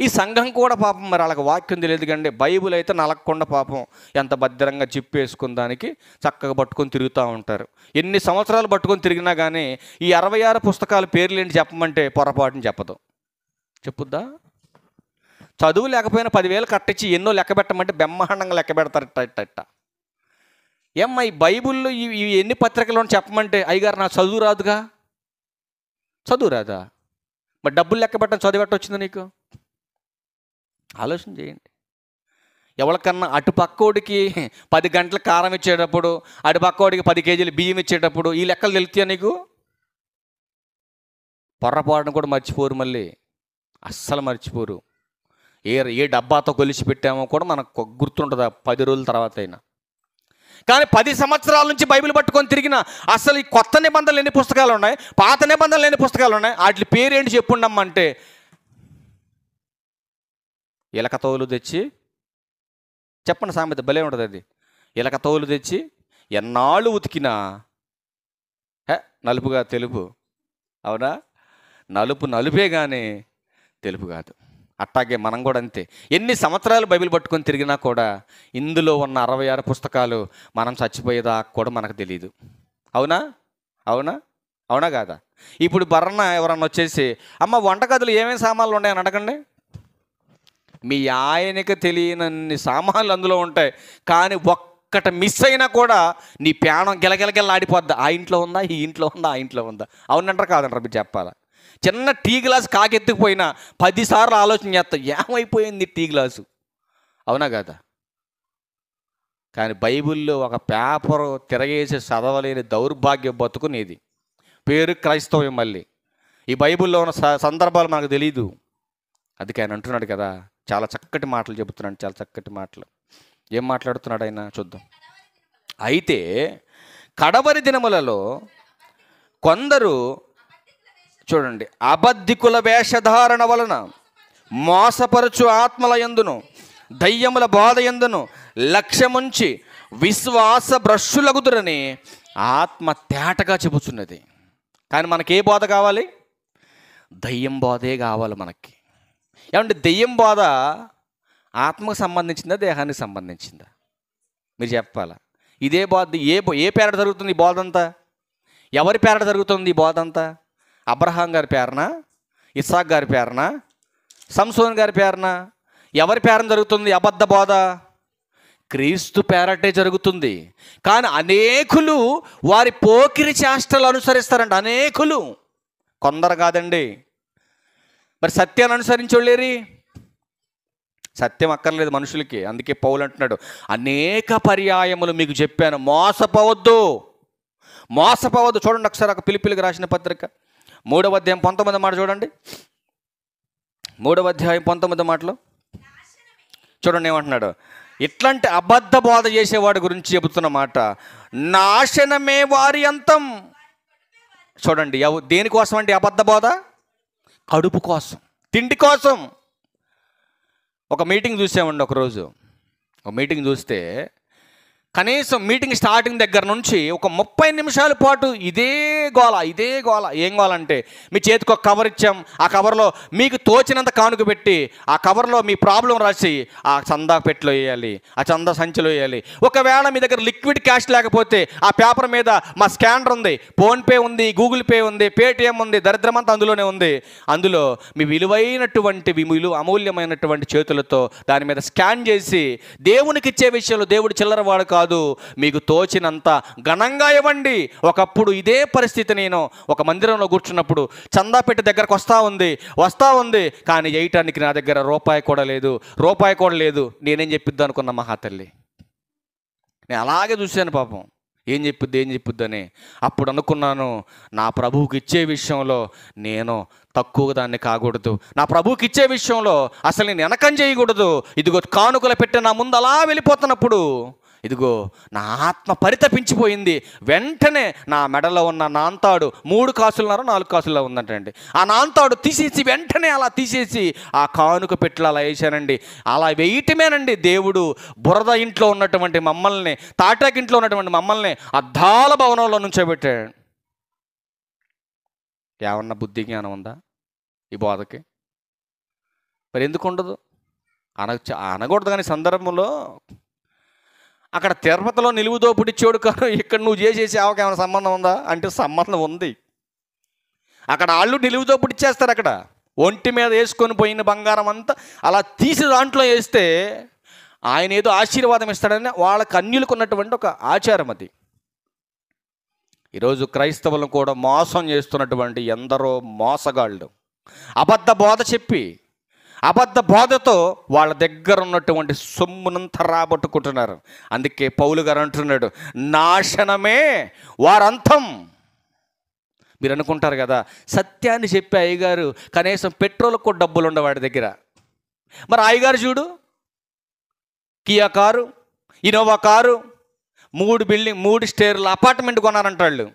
ఈ సంఘం కూడా పాపం మరి వాళ్ళకి వాక్యం తెలియదు కండి, బైబుల్ అయితే నలగకుండా పాపం ఎంత భద్రంగా జిప్పేసుకుని దానికి చక్కగా పట్టుకొని తిరుగుతూ ఉంటారు. ఎన్ని సంవత్సరాలు పట్టుకొని తిరిగినా కానీ ఈ 66 పుస్తకాల పేర్లు ఏంటి చెప్పమంటే పొరపాటుని చెప్పదు. చెప్పుద్దా? చదువు లేకపోయినా 10,000 కట్టించి ఎన్నో లెక్క పెట్టమంటే బ్రహ్మాండంగా లెక్క పెడతారు ఇట్ట. ఏమ్మా ఈ బైబుల్లో ఇవి ఎన్ని పత్రికలు చెప్పమంటే, అయ్యగారు నాకు చదువు రాదుగా. చదువు రాదా? మరి డబ్బులు లెక్క పెట్టడం చదివేట్ట వచ్చింది నీకు? ఆలోచన చేయండి. ఎవరికన్నా అటు పక్కోడికి 10 గంటల కారం ఇచ్చేటప్పుడు, అటు పక్కోడికి 10 కేజీలు బియ్యం ఇచ్చేటప్పుడు ఈ లెక్కలు తెలుస్తాయా నీకు? పొర్రపాటును కూడా మర్చిపోరు, మళ్ళీ అస్సలు మర్చిపోరు. ఏ డబ్బాతో కొలిచి పెట్టామో కూడా మనకు గుర్తుంటుందా 10 రోజుల తర్వాత అయినా. కానీ 10 సంవత్సరాల నుంచి బైబిల్ పట్టుకొని తిరిగిన అసలు ఈ కొత్త నిబంధనలు ఎన్ని పుస్తకాలు ఉన్నాయి, పాత నిబంధనలు ఎన్ని పుస్తకాలు ఉన్నాయి, వాటి పేరేంటి చెప్పుండమ్మంటే ఇలక తోలు తెచ్చి, చెప్పండి సామెత భలే ఉంటుంది అది, ఇలక తోలు తెచ్చి ఎన్నాళ్ళు ఉతికినా నలుపుగా తెలుపు, అవునా? నలుపే కానీ తెలుపు కాదు. అట్టాగే మనం కూడా అంతే. ఎన్ని సంవత్సరాలు బైబిల్ పట్టుకొని తిరిగినా కూడా ఇందులో ఉన్న 66 పుస్తకాలు మనం చచ్చిపోయేదాకా కూడా మనకు తెలియదు. అవునా? కాదా? ఇప్పుడు బర్రన ఎవరన్నా వచ్చేసి అమ్మ వంటగదులు ఏమేమి సామాన్లు ఉన్నాయని అడగండి, మీ ఆయనకి తెలియనన్ని సామాన్లు అందులో ఉంటాయి. కానీ ఒక్కటి మిస్ అయినా కూడా నీ ప్రాణం గిలగిలగిల్లాడిపోద్ది. ఆ ఇంట్లో ఉందా, ఈ ఇంట్లో ఉందా, ఆ ఇంట్లో ఉందా? అవునంటారా కాదంటారా? మీరు చెప్పాలా? చిన్న టీ గ్లాసు కాకెత్తుకుపోయినా 10 సార్లు ఆలోచన చేస్తా, ఏమైపోయింది టీ గ్లాసు, అవునా కదా? కానీ బైబిల్లో ఒక పేపరు తిరగేసి చదవలేని దౌర్భాగ్య బతుకునేది పేరు క్రైస్తవం. మళ్ళీ ఈ బైబిల్లో ఉన్న సందర్భాలు మనకు తెలీదు. అందుకే ఆయన అంటున్నాడు కదా, చాలా చక్కటి మాటలు చెబుతున్నాడు, చాలా చక్కటి మాటలు. ఏం మాట్లాడుతున్నాడు ఆయన చూద్దాం. అయితే కడవరి దినములలో కొందరు, చూడండి, అబద్ధికుల వేషధారణ వలన మోసపరచు ఆత్మల యందును దయ్యముల బోధ యందును లక్ష్యముంచి విశ్వాస భ్రష్టులగుదురని ఆత్మ తేటగా చెబుతున్నది. కానీ మనకే బోధ కావాలి? దయ్యం బోధే కావాలి మనకి. ఏమంటే దెయ్యం బోధ ఆత్మకు సంబంధించిందా, దేహానికి సంబంధించిందా? మీరు చెప్పాలా? ఇదే బోధ ఏ పేరట జరుగుతుంది ఈ బోధ అంతా? ఎవరి పేరట జరుగుతుంది ఈ బోధ అంతా? అబ్రహాం గారి పేరనా? ఇస్సాక్ గారి పేరున, సంసోన్ గారి పేరున, ఎవరి పేరున జరుగుతుంది అబద్ధ బోధ? క్రీస్తు పేరటే జరుగుతుంది. కానీ అనేకులు వారి పోకిరి చేష్టలు అనుసరిస్తారంట. అనేకులు, కొందరు కాదండి. మరి సత్యాన్ని అనుసరించలేరి? సత్యం అక్కర్లేదు మనుషులకి. అందుకే పౌలు అంటున్నాడు, అనేక పర్యాయములు మీకు చెప్పాను, మోసపోవద్దు, మోసపోవద్దు. చూడండి ఒకసారి ఒక ఫిలిప్పీయులకు రాసిన పత్రిక 3వ అధ్యాయం 19వ మాట చూడండి. 3వ అధ్యాయం 19వ మాటలో చూడండి ఏమంటున్నాడు. ఇట్లాంటి అబద్ధ బోధ చేసేవాడి గురించి చెబుతున్న మాట, నాశనమే వారి అంతం. చూడండి, దేనికోసం అంటే అబద్ధ బోధ? కడుపు కోసం, తిండి కోసం. ఒక మీటింగ్ చూసామండి ఒకరోజు. ఒక మీటింగ్ చూస్తే కనీసం మీటింగ్ స్టార్టింగ్ దగ్గర నుంచి ఒక 30 నిమిషాల పాటు ఇదే గోల. ఏం గోల అంటే, మీ చేతికి ఒక కవర్ ఇచ్చాం, ఆ కవర్లో మీకు తోచినంత కానుక పెట్టి, ఆ కవర్లో మీ ప్రాబ్లం రాసి ఆ చందా పెట్టిలో వేయాలి, ఆ చందా సంచిలో వేయాలి. ఒకవేళ మీ దగ్గర లిక్విడ్ క్యాష్ లేకపోతే ఆ పేపర్ మీద మా స్కానర్ ఉంది, ఫోన్పే ఉంది, గూగుల్ పే ఉంది, పేటిఎం ఉంది, దరిద్రమంతా అందులోనే ఉంది. అందులో మీ విలువైనటువంటి అమూల్యమైనటువంటి చేతులతో దాని మీద స్కాన్ చేసి, దేవునికి ఇచ్చే విషయంలో దేవుడు చిల్లరవాడు కాదు, మీకు తోచినంత ఘనంగా ఇవ్వండి. ఒకప్పుడు ఇదే పరిస్థితి. నేను ఒక మందిరంలో కూర్చున్నప్పుడు చందా పెట్టి దగ్గరకు వస్తా ఉంది, కానీ వేయటానికి నా దగ్గర రూపాయి కూడా లేదు. నేనేం చెప్పిద్దాం అనుకున్న మహాతల్లి. నేను అలాగే చూశాను. పాపం ఏం చెప్పిద్దని అప్పుడు అనుకున్నాను, నా ప్రభువుకి ఇచ్చే విషయంలో నేను తక్కువ దాన్ని కాకూడదు, నా ప్రభువుకి ఇచ్చే విషయంలో అసలు నేను వెనకం చేయకూడదు. ఇదిగో కానుకలు పెట్టి నా ముందు అలా వెళ్ళిపోతున్నప్పుడు ఇదిగో నా ఆత్మ పరితపించిపోయింది. వెంటనే నా మెడలో ఉన్న నాంతాడు 3 కాసులున్నారో 4 కాసుల్లో ఉందంటండి. ఆ నాంతాడు వెంటనే అలా తీసేసి ఆ కానుక పెట్టి అలా వేసానండి. అలా వేయటమేనండి దేవుడు బురద ఇంట్లో ఉన్నటువంటి మమ్మల్ని, తాటాకింట్లో ఉన్నటువంటి మమ్మల్ని అద్దాల భవనంలో నుంచోబెట్టాడు. ఏమన్నా బుద్ధి జ్ఞానం ఉందా ఈ బోధకి? మరి ఎందుకు ఉండదు? అనకూడదు. కానీ సందర్భంలో అక్కడ తిరుపతిలో నిలువుదోపుడు ఇచ్చేవాడు కాదు, ఇక్కడ నువ్వు చేసే సేవకి ఏమైనా సంబంధం ఉందా అంటే సంబంధం ఉంది. అక్కడ వాళ్ళు నిలువుదోపుడు ఇచ్చేస్తారు. అక్కడ ఒంటి మీద వేసుకొని పోయిన బంగారం అంతా అలా తీసి దాంట్లో వేస్తే ఆయన ఏదో ఆశీర్వాదం ఇస్తాడని వాళ్ళకి అన్యులకు ఉన్నటువంటి ఒక ఆచారం అది. ఈరోజు క్రైస్తవులను కూడా మోసం చేస్తున్నటువంటి ఎందరో మోసగాళ్ళు అబద్ధ బోధ చెప్పి, అబద్ధ బోధతో వాళ్ళ దగ్గర ఉన్నటువంటి సొమ్మునంతా రాబట్టుకుంటున్నారు. అందుకే పౌలు గారు అంటున్నాడు, నాశనమే వారంతం. మీరు అనుకుంటారు కదా, సత్యాన్ని చెప్పే అయ్యగారు కనీసం పెట్రోల్కి కూడా డబ్బులు ఉండవాడి దగ్గర. మరి అయ్యగారు చూడు, కియా కారు, ఇనోవా కారు, 3 స్టేర్ల అపార్ట్మెంట్ కొన్నారంట వాళ్ళు.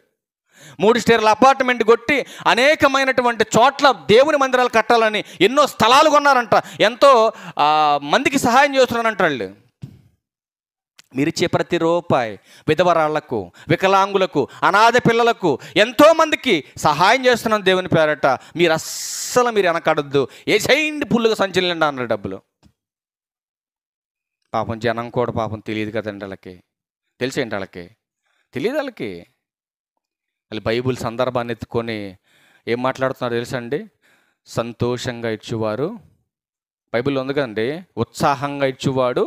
3 స్టేర్ల అపార్ట్మెంట్ కొట్టి అనేకమైనటువంటి చోట్ల దేవుని మందిరాలు కట్టాలని ఎన్నో స్థలాలు కొన్నారంట. ఎంతో మందికి సహాయం చేస్తున్నారంట వాళ్ళు. మీరిచ్చే ప్రతి రూపాయి విధవరాళ్లకు, వికలాంగులకు, అనాథ పిల్లలకు, ఎంతోమందికి సహాయం చేస్తున్నాను దేవుని పేరట. మీరు వెనకడద్దు, ఏసైండి పుల్లుగా సంచలనండి అన్నారు డబ్బులు. పాపం జనం కూడా పాపం తెలియదు కదండి వాళ్ళకి. తెలిసేంటి వాళ్ళకి? తెలియదు వాళ్ళకి. వాళ్ళు బైబుల్ సందర్భాన్ని ఎత్తుకొని ఏం మాట్లాడుతున్నారు తెలుసండి? సంతోషంగా ఇచ్చేవారు, బైబిల్లో ఉంది కదండి, ఉత్సాహంగా ఇచ్చేవాడు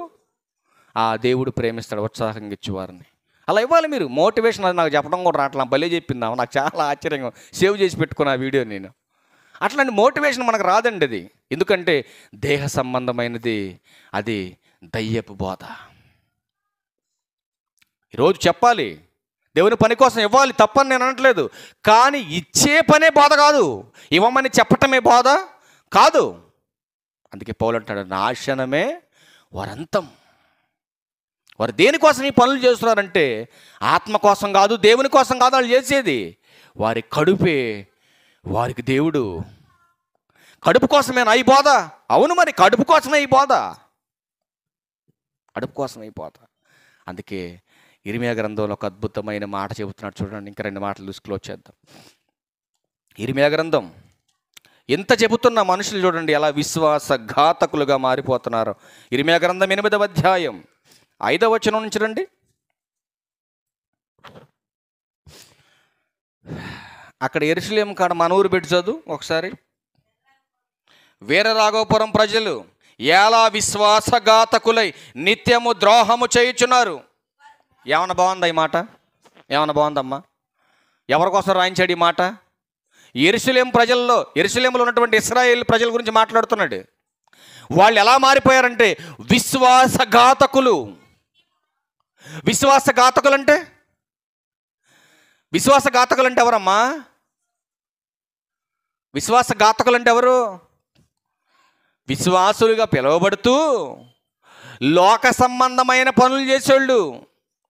ఆ దేవుడు ప్రేమిస్తాడు, ఉత్సాహంగా ఇచ్చేవారిని. అలా ఇవ్వాలి మీరు. మోటివేషన్ అది నాకు చెప్పడం కూడా రావట్లా, భలే చెప్పిందాము. నాకు చాలా ఆశ్చర్యంగా సేవ్ చేసి పెట్టుకున్న ఆ వీడియో నేను. అట్లాంటి మోటివేషన్ మనకు రాదండి అది. ఎందుకంటే దేహ సంబంధమైనది, అది దయ్యపు బోధ. ఈరోజు చెప్పాలి, దేవుని పని కోసం ఇవ్వాలి, తప్పని నేను అనట్లేదు. కానీ ఇచ్చే పనే బోధ కాదు, ఇవ్వమని చెప్పటమే బోధ కాదు. అందుకే పౌలు అంటాడు, నాశనమే వారంతం. వారు దేనికోసం ఈ పనులు చేస్తున్నారంటే ఆత్మ కోసం కాదు, దేవుని కోసం కాదు వాళ్ళు చేసేది. వారి కడుపే వారికి దేవుడు. కడుపు కోసమేనా ఈ బోధ? అవును, మరి కడుపు కోసమే ఈ బోధ, కడుపు కోసమే ఈ బోధ. అందుకే ఇర్మియా గ్రంథంలో ఒక అద్భుతమైన మాట చెబుతున్నాడు. చూడండి, ఇంకా 2 మాటలు దృష్టిలో వచ్చేద్దాం. ఇర్మియా గ్రంథం ఎంత చెబుతున్న మనుషులు చూడండి ఎలా విశ్వాసఘాతకులుగా మారిపోతున్నారు. ఇర్మియా గ్రంథం 8వ అధ్యాయం 5వ వచనం నుంచి రండి. అక్కడ యెరూషలేము కాడ మన ఊరు పెట్టి చదువు ఒకసారి. వీరరాఘవపురం ప్రజలు ఎలా విశ్వాసఘాతకులై నిత్యము ద్రోహము చేయుచున్నారు. ఏమన్నా బాగుందా ఈ మాట? ఏమన్నా బాగుందమ్మా? ఎవరి కోసం రాయించాడు ఈ మాట? యెరూషలేములో ఉన్నటువంటి ఇశ్రాయేలు ప్రజల గురించి మాట్లాడుతున్నాడు. వాళ్ళు ఎలా మారిపోయారంటే విశ్వాసఘాతకులు. విశ్వాసఘాతకులు అంటే ఎవరమ్మా? విశ్వాసఘాతకులు అంటే ఎవరు? విశ్వాసులుగా పిలువబడుతూ లోక సంబంధమైన పనులు చేసేవాళ్ళు.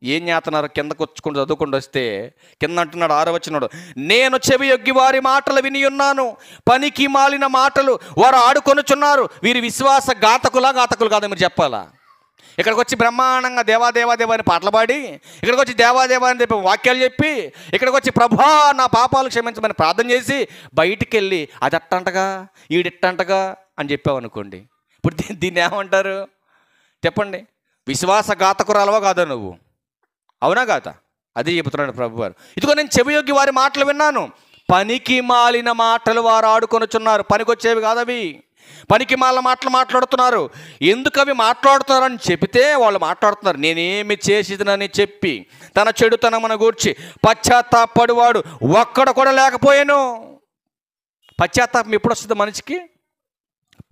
ఏం చేస్తున్నారు? కిందకు వచ్చుకుంటూ చదువుకుంటూ వస్తే కింద అంటున్నాడు 6వ వచనంలో, నేను చెవి యొగ్గి వారి మాటలు విని ఉన్నాను, పనికి మాలిన మాటలు వారు ఆడుకొనుచున్నారు. వీరి ఘాతకులు కాదు మీరు చెప్పాలా? ఇక్కడికి వచ్చి బ్రహ్మాండంగా దేవా అని పాటలు పాడి, ఇక్కడికి వచ్చి దేవా అని చెప్పి వాక్యాలు చెప్పి, ఇక్కడికి వచ్చి ప్రభా నా పాపాలు క్షమించమని ప్రార్థన చేసి బయటికి వెళ్ళి అది అట్టంటగా ఈడిట్టంటగా అని చెప్పావనుకోండి, ఇప్పుడు దీన్ని ఏమంటారు చెప్పండి? విశ్వాసఘాతకురాలవా కాదా నువ్వు? అవునా కాదా? అది చెబుతున్నాడు ప్రభు వారు. ఇదిగో నేను చెవియొగ్గి వారి మాటలు విన్నాను, పనికి మాలిన మాటలు వారు ఆడుకొనుచున్నారు. పనికొచ్చేవి కాదవి, పనికి మాలిన మాటలు మాట్లాడుతున్నారు. ఎందుకు అవి మాట్లాడుతున్నారని చెబితే వాళ్ళు మాట్లాడుతున్నారు, నేనేమి చేసిదనని చెప్పి తన చెడుతనమును గూర్చి పశ్చాత్తాపడువాడు ఒక్కడ కూడా లేకపోయాను. పశ్చాత్తాపం ఎప్పుడు వస్తుంది మనిషికి?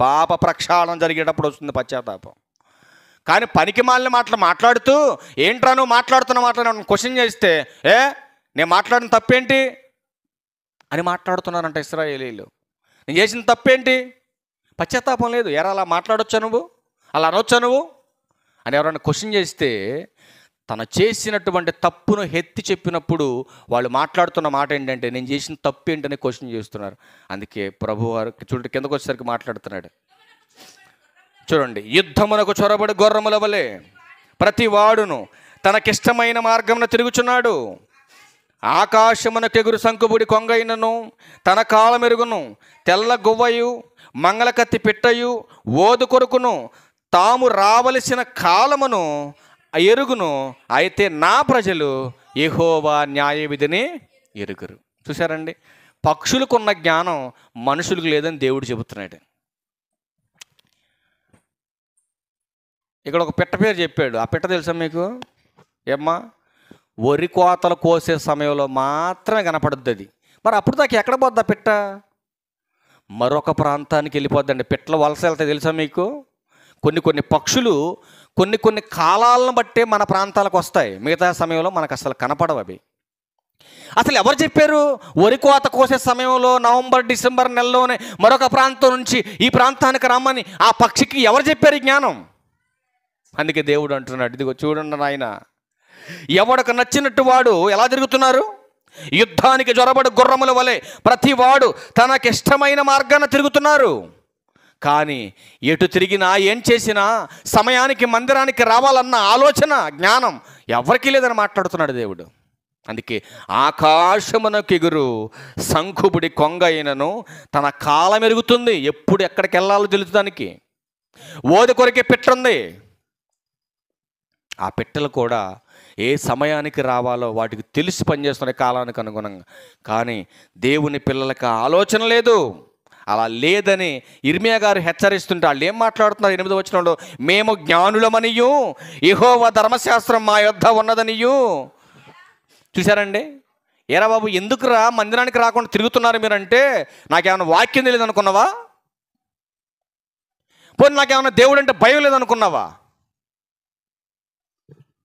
పాప ప్రక్షాళన జరిగేటప్పుడు వస్తుంది పశ్చాత్తాపం. కానీ పనికి మాలిన మాటలు మాట్లాడుతూ ఏంట్రా నువ్వు మాట్లాడుతున్న మాటలు క్వశ్చన్ చేస్తే నేను మాట్లాడిన తప్పేంటి అని మాట్లాడుతున్నారంట ఇశ్రాయేలీలు. నేను చేసిన తప్పేంటి? పశ్చాత్తాపం లేదు. అలా మాట్లాడొచ్చా నువ్వు, అలా అనొచ్చా నువ్వు అని ఎవరైనా క్వశ్చన్ చేస్తే తను చేసినటువంటి తప్పును ఎత్తి చెప్పినప్పుడు వాళ్ళు మాట్లాడుతున్న మాట ఏంటంటే నేను చేసిన తప్పు ఏంటని క్వశ్చన్ చేస్తున్నారు. అందుకే ప్రభువారు చూడండి కిందకు వచ్చేసరికి మాట్లాడుతున్నాడు. చూడండి, యుద్ధమునకు చొరబడి గుర్రముల వలె ప్రతి వాడును తనకిష్టమైన మార్గమున తిరుగుచున్నాడు. ఆకాశమునకు ఎగురు శంకుబుడి కొంగైనను తన కాలమెరుగును తెల్ల గువ్వయు మంగళకత్తి పిట్టయు ఓదు కొరుకును తాము రావలసిన కాలమును ఎరుగును. అయితే నా ప్రజలు యెహోవా న్యాయ విధిని ఎరుగురు. చూసారండి, పక్షులకున్న జ్ఞానం మనుషులకు లేదని దేవుడు చెబుతున్నాడు. ఇక్కడ ఒక పిట్ట పేరు చెప్పాడు. ఆ పిట్ట తెలుసా మీకు? ఏమ్మా, వరి కోతలు కోసే సమయంలో మాత్రమే కనపడుద్ది అది. మరి అప్పుడు దాకా ఎక్కడ పోద్ది ఆ పిట్ట? మరొక ప్రాంతానికి వెళ్ళిపోద్దండి. పిట్టలు వలస వెళ్తాయి తెలుసా మీకు? కొన్ని పక్షులు కొన్ని కాలాలను బట్టే మన ప్రాంతాలకు వస్తాయి, మిగతా సమయంలో మనకు అసలు కనపడవు అవి. అసలు ఎవరు చెప్పారు? వరి కోత కోసే సమయంలో నవంబర్ డిసెంబర్ నెలలోనే మరొక ప్రాంతం నుంచి ఈ ప్రాంతానికి రమ్మని ఆ పక్షికి ఎవరు చెప్పారు ఈ జ్ఞానం? అందుకే దేవుడు అంటున్నాడు, ఇదిగో చూడండి నాయన, ఎవడికి నచ్చినట్టు వాడు ఎలా తిరుగుతున్నారు? యుద్ధానికి జ్వరబడి గుర్రముల వలె ప్రతి వాడు తనకిష్టమైన మార్గాన తిరుగుతున్నారు. కానీ ఎటు తిరిగినా ఏం చేసినా సమయానికి మందిరానికి రావాలన్న ఆలోచన జ్ఞానం ఎవరికీ లేదని మాట్లాడుతున్నాడు దేవుడు. అందుకే ఆకాశమునకు ఎగురు శంఖుబుడి కొంగ అయినను తన కాలం ఎరుగుతుంది. ఎప్పుడు ఎక్కడికి వెళ్ళాలో తెలుసుదానికి. ఓది కొరికే పిట్ట ఉంది. ఆ పిట్టలు కూడా ఏ సమయానికి రావాలో వాటికి తెలిసి పనిచేస్తున్న కాలానికి అనుగుణంగా. కానీ దేవుని పిల్లలకి ఆలోచన లేదు. అలా లేదని ఇర్మియా గారు హెచ్చరిస్తుంటే వాళ్ళు ఏం మాట్లాడుతున్నారు? 8వ వచనంలో, మేము జ్ఞానులమనియు యెహోవా ధర్మశాస్త్రం మా యొద్ద ఉన్నదనియు. చూసారండి, ఏరా బాబు ఎందుకురా మందిరానికి రాకుండా తిరుగుతున్నారు మీరంటే, నాకేమైనా వాక్యం తెలియదు అనుకున్నావా? పోనీ నాకేమైనా దేవుడు అంటే భయం లేదనుకున్నావా?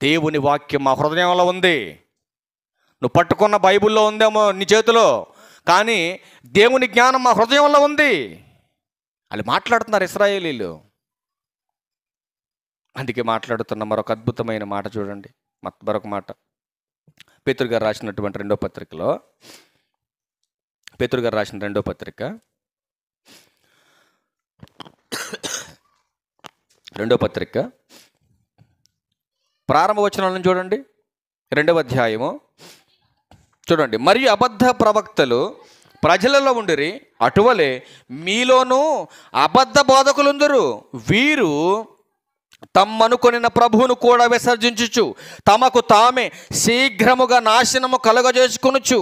దేవుని వాక్యం మా హృదయంలో ఉంది. నువ్వు పట్టుకున్న బైబిల్లో ఉందేమో నీ చేతిలో, కానీ దేవుని జ్ఞానం మా హృదయంలో ఉంది. వాళ్ళు మాట్లాడుతున్నారు ఇశ్రాయేలీలు. అందుకే మాట్లాడుతున్న మరొక అద్భుతమైన మాట చూడండి. మరొక మాట పేతురు గారు రాసినటువంటి రెండో పత్రికలో, పేతురు గారు రాసిన రెండో పత్రిక 2వ పత్రిక ప్రారంభ వచనాలను చూడండి. 2వ అధ్యాయము చూడండి. మరియు అబద్ధ ప్రవక్తలు ప్రజలలో ఉండిరి, అటువలే మీలోనూ అబద్ధ బోధకులుందరు. వీరు తమ్మనుకొనిన ప్రభువును కూడా విసర్జించుచు తమకు తామే శీఘ్రముగా నాశనము కలుగజేసుకొనుచు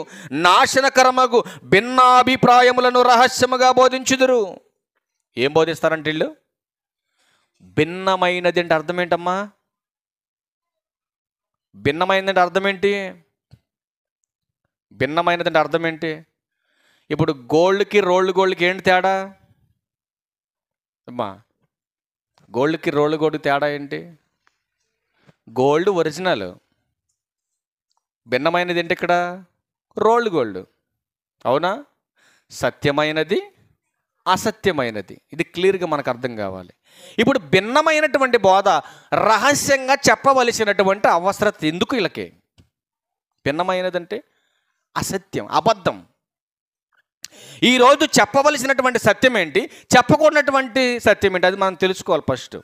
నాశనకరమగు భిన్నాభిప్రాయములను రహస్యముగా బోధించుదురు. ఏం బోధిస్తారంటే వీళ్ళు? భిన్నమైనది అంటే అర్థం ఏంటమ్మా? భిన్నమైనది అంటే అర్థం ఏంటి? భిన్నమైనది అంటే అర్థం ఏంటి? ఇప్పుడు గోల్డ్కి గోల్డ్కి ఏంటి తేడా అమ్మా? గోల్డ్కి గోల్డ్కి తేడా ఏంటి? గోల్డ్ ఒరిజినల్, భిన్నమైనది ఏంటి ఇక్కడ? గోల్డ్. అవునా? సత్యమైనది, అసత్యమైనది. ఇది క్లియర్గా మనకు అర్థం కావాలి. ఇప్పుడు భిన్నమైనటువంటి బోధ రహస్యంగా చెప్పవలసినటువంటి అవసరం ఎందుకు వీళ్ళకి? భిన్నమైనది అంటే అసత్యం, అబద్ధం. ఈరోజు చెప్పవలసినటువంటి సత్యం ఏంటి, చెప్పకూడనటువంటి సత్యం ఏంటి, అది మనం తెలుసుకోవాలి. ఫస్ట్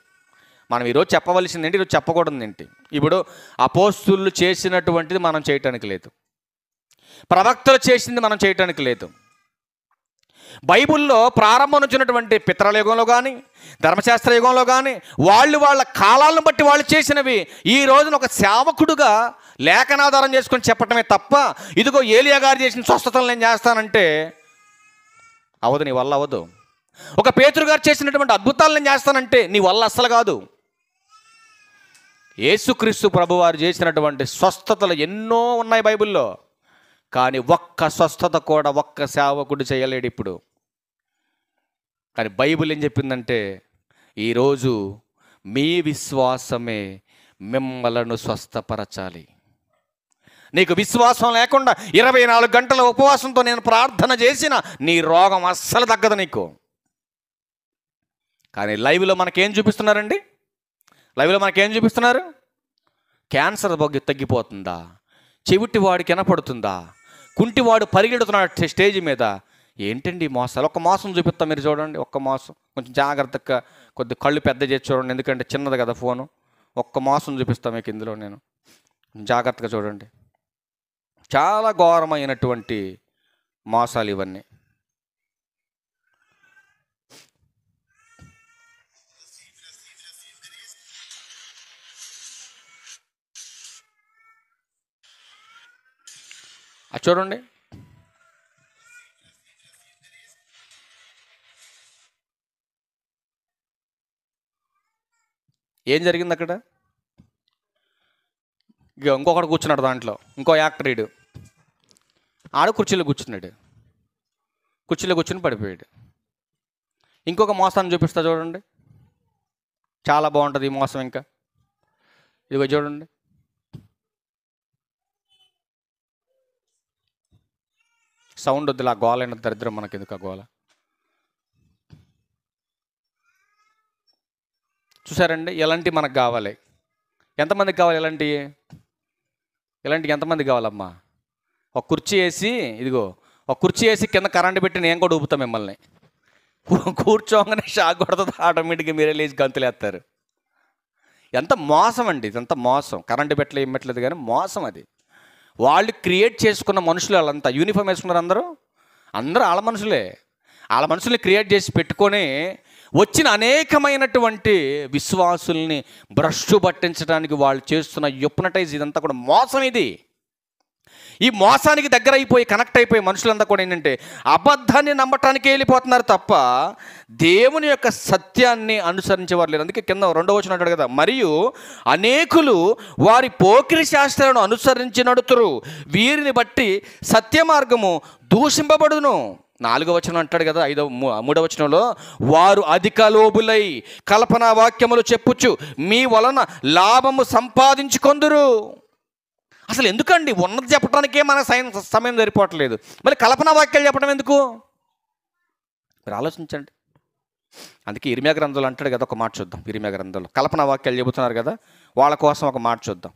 మనం ఈరోజు చెప్పవలసింది ఏంటి, ఈరోజు చెప్పకూడదు ఏంటి? ఇప్పుడు అపోస్తులు చేసినటువంటిది మనం చేయటానికి లేదు, ప్రవక్తలు చేసింది మనం చేయటానికి లేదు. బైబిల్లో ప్రారంభం నుంచి ఉన్నటువంటి పితరుల యుగంలో కానీ, ధర్మశాస్త్ర యుగంలో కానీ వాళ్ళ కాలాలను బట్టి వాళ్ళు చేసినవి ఈ రోజున ఒక సేవకుడుగా లేఖనాధారం చేసుకొని చెప్పటమే తప్ప, ఇదిగో ఏలియా గారు చేసిన స్వస్థతలు నేను చేస్తానంటే అవదు, నీ వల్ల అవ్వదు. ఒక పేతురు గారు చేసినటువంటి అద్భుతాలు నేను చేస్తానంటే నీ వల్ల అస్సలు కాదు. యేసుక్రీస్తు ప్రభువారు చేసినటువంటి స్వస్థతలు ఎన్నో ఉన్నాయి బైబిల్లో, కానీ ఒక్క స్వస్థత కూడా ఒక్క సేవకుడు చేయలేడు ఇప్పుడు. కానీ బైబిల్ ఏం చెప్పిందంటే, ఈరోజు మీ విశ్వాసమే మిమ్మలను స్వస్థపరచాలి. నీకు విశ్వాసం లేకుండా 24 గంటల ఉపవాసంతో నేను ప్రార్థన చేసిన నీ రోగం అస్సలు తగ్గదు నీకు. కానీ లైవ్లో మనకేం చూపిస్తున్నారండి? లైవ్లో మనకేం చూపిస్తున్నారు? క్యాన్సర్ తగ్గిపోతుందా, చెవిటివాడికి వినపడుతుందా, కుంటివాడు పరిగెడుతున్నాడు స్టేజ్ మీద. ఏంటండి మోసాలు? ఒక్క మోసం చూపిస్తాం, మీరు చూడండి. ఒక్క మోసం కొంచెం జాగ్రత్తగా, కొద్ది కళ్ళు పెద్ద చేసి చూడండి, ఎందుకంటే చిన్నది కదా ఫోను. ఒక్క మోసం చూపిస్తాం మీకు ఇందులో, నేను జాగ్రత్తగా చూడండి. చాలా ఘోరమైనటువంటి మోసాలు ఇవన్నీ. అది చూడండి. ఏం జరిగింది అక్కడ? ఇక ఇంకొకటి కూర్చున్నాడు దాంట్లో, ఇంకో యాక్టర్ ఈడు. కుర్చీలో కూర్చున్నాడు, కుర్చీలో కూర్చుని పడిపోయాడు. ఇంకొక మోసాన్ని చూపిస్తా చూడండి, చాలా బాగుంటుంది ఈ మోసం. ఇంకా ఇదిగో చూడండి, సౌండ్ వద్దులా, గోలైన దరిద్రం మనకి ఎందుకు ఆ గోల. చూసారండి? ఎలాంటివి మనకు కావాలి? ఎంతమందికి కావాలి ఇలాంటివి? ఎంతమందికి కావాలమ్మా? ఒక కుర్చీ వేసి, ఇదిగో ఒక కుర్చీ వేసి కింద కరెంట్ పెట్టి నేను కూడా ఊపుతా మిమ్మల్ని. కూర్చోగానే షాక్ కొడుతుంది, ఆటోమేటిక్గా మీరే లేచి గంతులేస్తారు. ఎంత మోసం అండి, ఇదంతా మోసం. కరెంటు పెట్టలే ఇమ్మట్లేదు కానీ మోసం అది. వాళ్ళు క్రియేట్ చేసుకున్న మనుషులు వాళ్ళంతా యూనిఫామ్ వేసుకున్నారు, అందరూ వాళ్ళ మనుషులే. వాళ్ళ మనుషుల్ని క్రియేట్ చేసి పెట్టుకొని వచ్చిన అనేకమైనటువంటి విశ్వాసుల్ని భ్రష్టు పట్టించడానికి వాళ్ళు చేస్తున్న హిప్నటైజ్, ఇదంతా కూడా మోసం. ఇది ఈ మోసానికి దగ్గర అయిపోయి కనెక్ట్ అయిపోయి మనుషులంతా కూడా ఏంటంటే అబద్ధాన్ని నమ్మటానికి వెళ్ళిపోతున్నారు తప్ప దేవుని యొక్క సత్యాన్ని అనుసరించేవారు లేరు. అందుకే కింద 2వ వచనం అంటాడు కదా, మరియు అనేకులు వారి పోకిరి శాస్త్రాలను అనుసరించి నడుతురు, వీరిని బట్టి సత్య మార్గము దూషింపబడును. 4వ వచనం అంటాడు కదా, 3వ వచనంలో, వారు అధిక లోబులై కల్పనా వాక్యములు చెప్పుచు మీ వలన లాభము సంపాదించుకొందురు. అసలు ఎందుకండి? ఉన్నది చెప్పడానికే మన సమయం సరిపోవట్లేదు, మళ్ళీ కల్పనా వాక్యాలు చెప్పడం ఎందుకు? మీరు ఆలోచించండి. అందుకే ఇర్మియా గ్రంథంలో అంటాడు కదా, ఒక మాట చూద్దాం. ఇర్మియా గ్రంథంలో కల్పనా వాక్యాలు చెబుతున్నారు కదా, వాళ్ళ కోసం ఒక మాట చూద్దాం.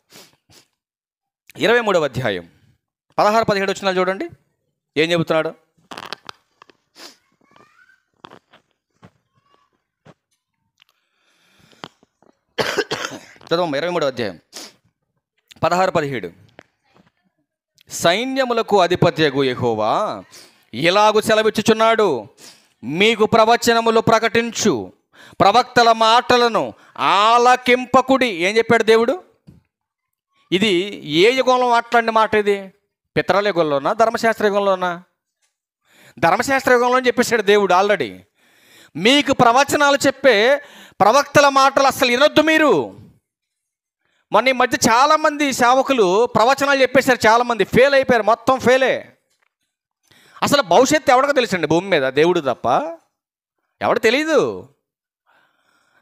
23వ అధ్యాయం 16-17 వచనాలు చూడండి, ఏం చెబుతున్నాడు? చదవం. 23వ అధ్యాయం 16-17. సైన్యములకు అధిపత్యగు యెహోవా ఇలాగు సెలవిచ్చుచున్నాడు, మీకు ప్రవచనములు ప్రకటించు ప్రవక్తల మాటలను ఆలకింపకుడి. ఏం చెప్పాడు దేవుడు? ఇది ఏ యుగంలో మాట్లాడిన మాట? ఇది పితరుల యుగంలోనా, ధర్మశాస్త్ర యుగంలోనా? ధర్మశాస్త్ర యుగంలో చెప్పేశాడు దేవుడు ఆల్రెడీ. మీకు ప్రవచనాలు చెప్పే ప్రవక్తల మాటలు అసలు వినొద్దు మీరు. మొన్న ఈ మధ్య చాలామంది సేవకులు ప్రవచనాలు చెప్పేశారు, చాలామంది ఫెయిల్ అయిపోయారు, మొత్తం ఫెయిలే. అసలు భవిష్యత్తు ఎవడికి తెలుసండి భూమి మీద? దేవుడు తప్ప ఎవడు తెలీదు.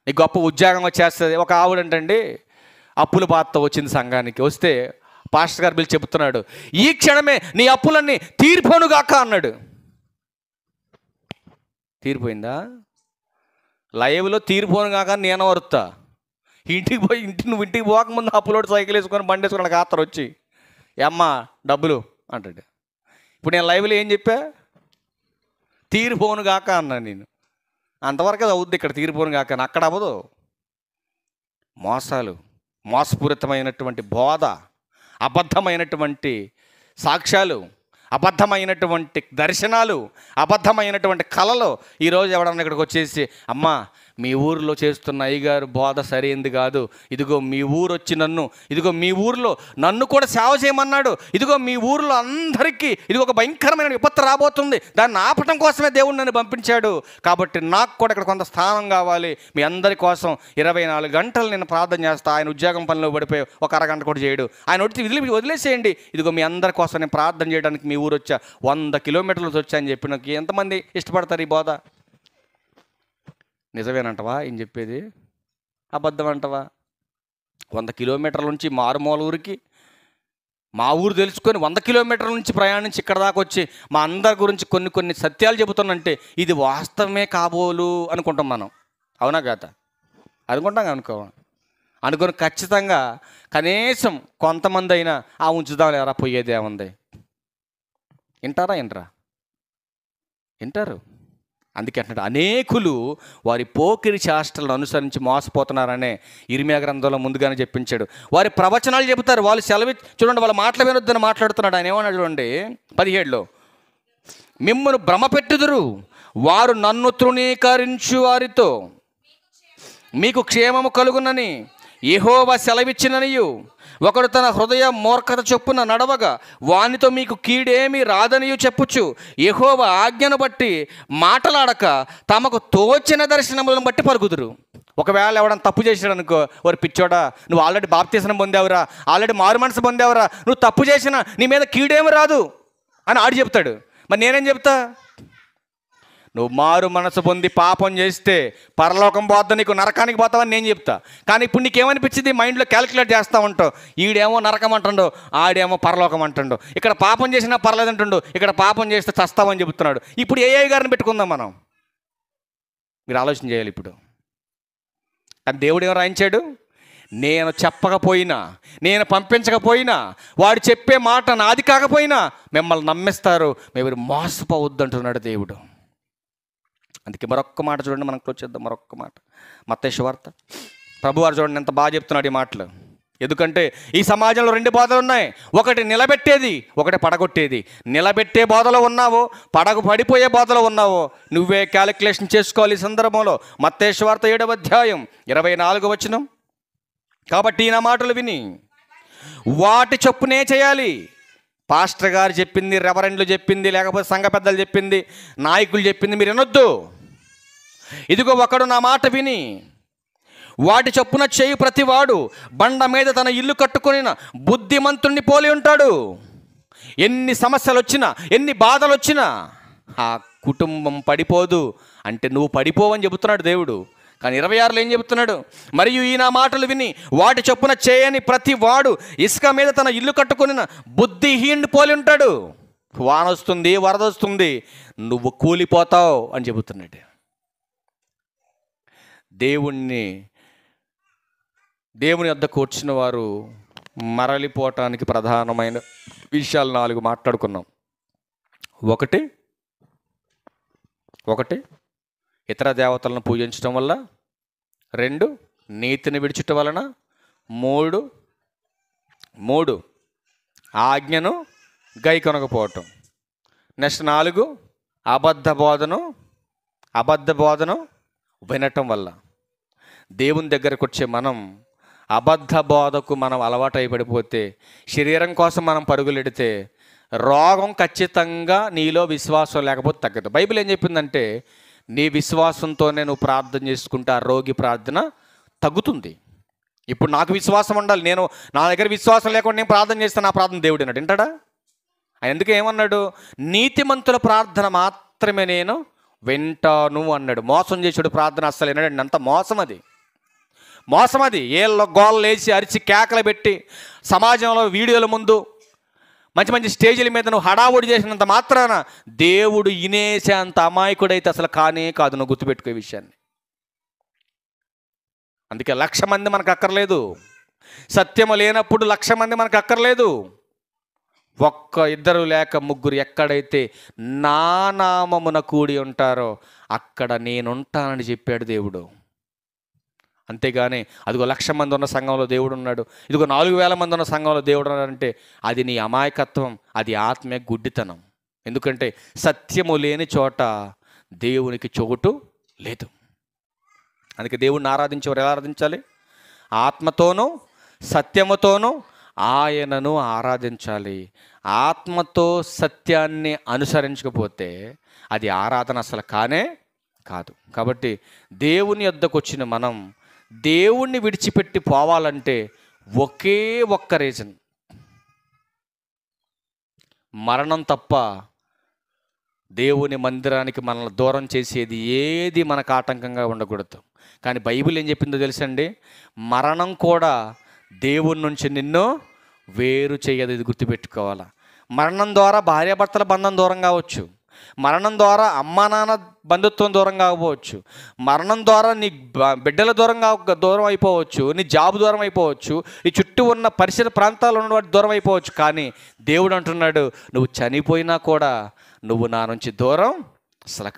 నీకు గొప్ప ఉద్యోగం వచ్చేస్తుంది. ఒక ఆవిడంటండి అప్పుల బాధతో వచ్చింది సంఘానికి. వస్తే పాస్టర్ గారు పిలిచి చెబుతున్నాడు, ఈ క్షణమే నీ అప్పులన్నీ తీరిపోనుగాక అన్నాడు. తీరిపోయిందా? లైవ్లో తీరిపోనుగాక నేను వరుతా. నువ్వు ఇంటికి పోకముందు అప్పులోటి సైకిల్ వేసుకొని బండి వేసుకొని నాకు ఆతరు వచ్చి అమ్మా డబ్బులు అంటాడు. ఇప్పుడు నేను లైవ్లో ఏం చెప్పా? తీరిపోనుగాక అన్నాను నేను. అంతవరకు అది అవుద్ది, ఇక్కడ తీరిపోనుగాక అక్కడ అవ్వదు. మోసాలు, మోసపూరితమైనటువంటి బోధ, అబద్ధమైనటువంటి సాక్ష్యాలు, అబద్ధమైనటువంటి దర్శనాలు, అబద్ధమైనటువంటి కళలు. ఈరోజు ఎవడన్నా ఇక్కడికి వచ్చేసి, అమ్మా మీ ఊరిలో చేస్తున్న అయ్యగారు బోధ సరైంది కాదు, ఇదిగో మీ ఊరు వచ్చి ఇదిగో మీ ఊరిలో నన్ను కూడా సేవ చేయమన్నాడు, ఇదిగో మీ ఊరిలో అందరికీ ఇది ఒక భయంకరమైన విపత్తు రాబోతుంది, దాన్ని ఆపటం కోసమే దేవుడు నన్ను పంపించాడు, కాబట్టి నాకు కూడా ఇక్కడ కొంత స్థానం కావాలి, మీ అందరి కోసం 24 గంటలు నేను ప్రార్థన చేస్తా. ఆయన ఉద్యోగం పనిలో పడిపోయి ఒక అరగంట కూడా చేయడు. ఆయన వదిలేసేయండి, ఇదిగో మీ అందరి కోసం నేను ప్రార్థన చేయడానికి మీ ఊరు వచ్చా, 100 కిలోమీటర్లు వచ్చా అని చెప్పి నాకు ఎంతమంది ఇష్టపడతారు ఈ బోధ? నిజమేనంటవా ఏం చెప్పేది? అబద్ధం అంటవా? 100 కిలోమీటర్ల నుంచి మారుమూల ఊరికి, మా ఊరు తెలుసుకొని 100 కిలోమీటర్ల నుంచి ప్రయాణించి ఇక్కడ దాకా వచ్చి మా అందరి గురించి కొన్ని సత్యాలు చెబుతానంటే ఇది వాస్తవమే కాబోలు అనుకుంటాం మనం. అవునా కాదా? అనుకుని ఖచ్చితంగా కనీసం కొంతమంది అయినా ఉంచుదాం ఎవరా పోయేది ఏముంది వింటారా? వింటారు. అందుకే అంటున్నాడు, అనేకులు వారి పోకిరి చేష్టలను అనుసరించి మోసపోతున్నారనే ఇర్మియా గ్రంథంలో ముందుగానే చెప్పించాడు. వారి ప్రవచనాలు చెబుతారు, వాళ్ళు చూడండి, వాళ్ళ మాటలు వినొద్దని మాట్లాడుతున్నాడు. ఆయన ఏమన్నాడు చూడండి 17లో, మిమ్మును భ్రమపెట్టుదురు, వారు నన్ను తృణీకరించు వారితో మీకు క్షేమము కలుగునని యెహోవా సెలవిచ్చిననియు, ఒకడు తన హృదయ మూర్ఖత చొప్పున నడవగా వానితో మీకు కీడేమీ రాదనియు చెప్పుచు యెహోవా ఆజ్ఞను బట్టి మాటలాడక తమకు తోచిన దర్శనములను బట్టి పలుకుదురు. ఒకవేళ ఎవడన్నా తప్పు చేసాడు అనుకో, వారు పిచ్చోడా నువ్వు ఆల్రెడీ బాప్తిస్మం పొందావురా, ఆల్రెడీ మారు మనసు పొందావురా, నువ్వు తప్పు చేసినా నీ మీద కీడేమి రాదు అని ఆడు చెప్తాడు. మరి నేనేం చెప్తా? నువ్వు మారు మనసు పొంది పాపం చేస్తే పరలోకం పోద్దా, నీకు నరకానికి పోతావని నేను చెప్తా. కానీ ఇప్పుడు నీకేమనిపించింది? మైండ్లో క్యాలిక్యులేట్ చేస్తూ ఉంటావు, ఈడేమో నరకం అంటుండో, ఆడేమో పరలోకం అంటుండో, ఇక్కడ పాపం చేసినా పర్లేదంటుండో, ఇక్కడ పాపం చేస్తే చస్తావని చెబుతున్నాడు. ఇప్పుడు ఏఐ గారిని పెట్టుకుందాం మనం. మీరు ఆలోచన చేయాలి ఇప్పుడు. కానీ దేవుడు ఏమో రాయించాడు, నేను చెప్పకపోయినా, నేను పంపించకపోయినా, వాడు చెప్పే మాట నాది కాకపోయినా మిమ్మల్ని నమ్మిస్తారు, మీరు మోసపోవద్దు అంటున్నాడు దేవుడు. అందుకే మరొక్క మాట చూడండి, మనం క్లోజ్ చేద్దాం. మరొక్క మాట మత్తయి సువార్త ప్రభువారు చూడండి ఎంత బాగా చెప్తున్నాడు ఈ మాటలు. ఎందుకంటే ఈ సమాజంలో 2 బోధలు ఉన్నాయి, ఒకటి నిలబెట్టేది, ఒకటి పడగొట్టేది. నిలబెట్టే బోధలో ఉన్నావో, పడిపోయే బోధలో ఉన్నావో నువ్వే క్యాలిక్యులేషన్ చేసుకోవాలి. ఈ సందర్భంలో మత్తయి సువార్త 7వ అధ్యాయం 24వ వచనం, కాబట్టి నా మాటలు విని వాటి చొప్పునే చేయాలి. పాస్టర్ గారు చెప్పింది, రెవరెండ్లు చెప్పింది, లేకపోతే సంఘ పెద్దలు చెప్పింది, నాయకులు చెప్పింది మీరు వినొద్దు. ఇదిగో ఒకడు నా మాట విని వాటి చొప్పున చేయు ప్రతివాడు బండ మీద తన ఇల్లు కట్టుకొనిన బుద్ధిమంతుణ్ణి పోలి ఉంటాడు. ఎన్ని సమస్యలు వచ్చినా, ఎన్ని బాధలు వచ్చినా ఆ కుటుంబం పడిపోదు. అంటే నువ్వు పడిపోవని చెబుతున్నాడు దేవుడు. కానీ 26లో ఏం చెబుతున్నాడు? మరియు ఈ నా మాటలు విని వాటి చొప్పున చేయని ప్రతి వాడు ఇసుక మీద తన ఇల్లు కట్టుకొనిన బుద్ధిహీనుడు పోలి ఉంటాడు. వాన వస్తుంది, వరద వస్తుంది, నువ్వు కూలిపోతావు అని చెబుతున్నాడు. దేవుని వద్దకు వచ్చిన వారు మరలిపోవటానికి ప్రధానమైన విషయాలు 4 మాట్లాడుకున్నాం. ఒకటి ఇతర దేవతలను పూజించడం వల్ల, 2 నీతిని విడిచుట వలన, 3 ఆజ్ఞను గైకొనకపోవటం, నెక్స్ట్ 4 అబద్ధ బోధను వినటం వల్ల. దేవుని దగ్గరకు వచ్చే మనం అబద్ధ బోధకు మనం అలవాటు పడిపోతే, శరీరం కోసం మనం పరుగులెడితే రోగం ఖచ్చితంగా నీలో విశ్వాసం లేకపోతే తగ్గదు. బైబిల్ ఏం చెప్పిందంటే నీ విశ్వాసంతోనే నువ్వు ప్రార్థన చేసుకుంటే ఆ రోగి ప్రార్థన తగ్గుతుంది. ఇప్పుడు నాకు విశ్వాసం ఉండాలి, నా దగ్గర విశ్వాసం లేకుండా నేను ప్రార్థన చేస్తే నా ప్రార్థన దేవుడు అన్నాడు వింటాడా? ఆయన ఎందుకు ఏమన్నాడు? నీతిమంతుల ప్రార్థన మాత్రమే నేను వింటాను అన్నాడు. మోసం చేసాడు ప్రార్థన అస్సలు వినడండి. అంత మోసం అది. ఏళ్ళ గోళ్ళు వేసి అరిచి కేకలు పెట్టి సమాజంలో వీడియోల ముందు మంచి మంచి స్టేజీల మీద నువ్వు హడావుడి చేసినంత మాత్రాన దేవుడు వినేసే అంత అమాయకుడైతే అసలు కానే కాదు. నువ్వు గుర్తుపెట్టుకో ఈ విషయాన్ని. అందుకే 1,00,000 మంది మనకు అక్కర్లేదు. సత్యము లేనప్పుడు 1,00,000 మంది మనకు అక్కర్లేదు. ఒక్క ఇద్దరు లేక ముగ్గురు ఎక్కడైతే నా నామమున కూడి ఉంటారో అక్కడ నేనుంటానని చెప్పాడు దేవుడు. అంతేగాని అదిగో 1,00,000 మంది ఉన్న సంఘంలో దేవుడు ఉన్నాడు, ఇదిగో 4,000 మంది ఉన్న సంఘంలో దేవుడు ఉన్నాడంటే అది నీ అమాయకత్వం, అది ఆత్మీయ గుడ్డితనం. ఎందుకంటే సత్యము లేని చోట దేవునికి చోటు లేదు. అందుకే దేవుడిని ఆరాధించేవారు ఎలా ఆరాధించాలి? ఆత్మతోనూ సత్యముతోనూ ఆయనను ఆరాధించాలి. ఆత్మతో సత్యాన్ని అనుసరించకపోతే అది ఆరాధన అసలు కానే కాదు. కాబట్టి దేవుని యొద్దకు వచ్చిన మనం దేవుణ్ణి విడిచిపెట్టి పోవాలంటే ఒకే ఒక్క రీజన్, మరణం తప్ప దేవుని మందిరానికి మనల్ని దూరం చేసేది ఏది మనకు ఆటంకంగా ఉండకూడదు. కానీ బైబిల్ ఏం చెప్పిందో తెలుసండి? మరణం కూడా దేవుని నుంచి నిన్ను వేరు చేయదు. ఇది గుర్తుపెట్టుకోవాలా. మరణం ద్వారా భార్యాభర్తల బంధం దూరం కావచ్చు, మరణం ద్వారా అమ్మా నాన్న బంధుత్వం దూరం కాకపోవచ్చు, మరణం ద్వారా నీ బిడ్డల దూరం అయిపోవచ్చు, నీ జాబ్ దూరం అయిపోవచ్చు, నీ చుట్టూ ఉన్న పరిసర ప్రాంతాల్లో ఉన్న వాటి దూరం అయిపోవచ్చు. కానీ దేవుడు అంటున్నాడు, నువ్వు చనిపోయినా కూడా నువ్వు నా నుంచి దూరం అసలు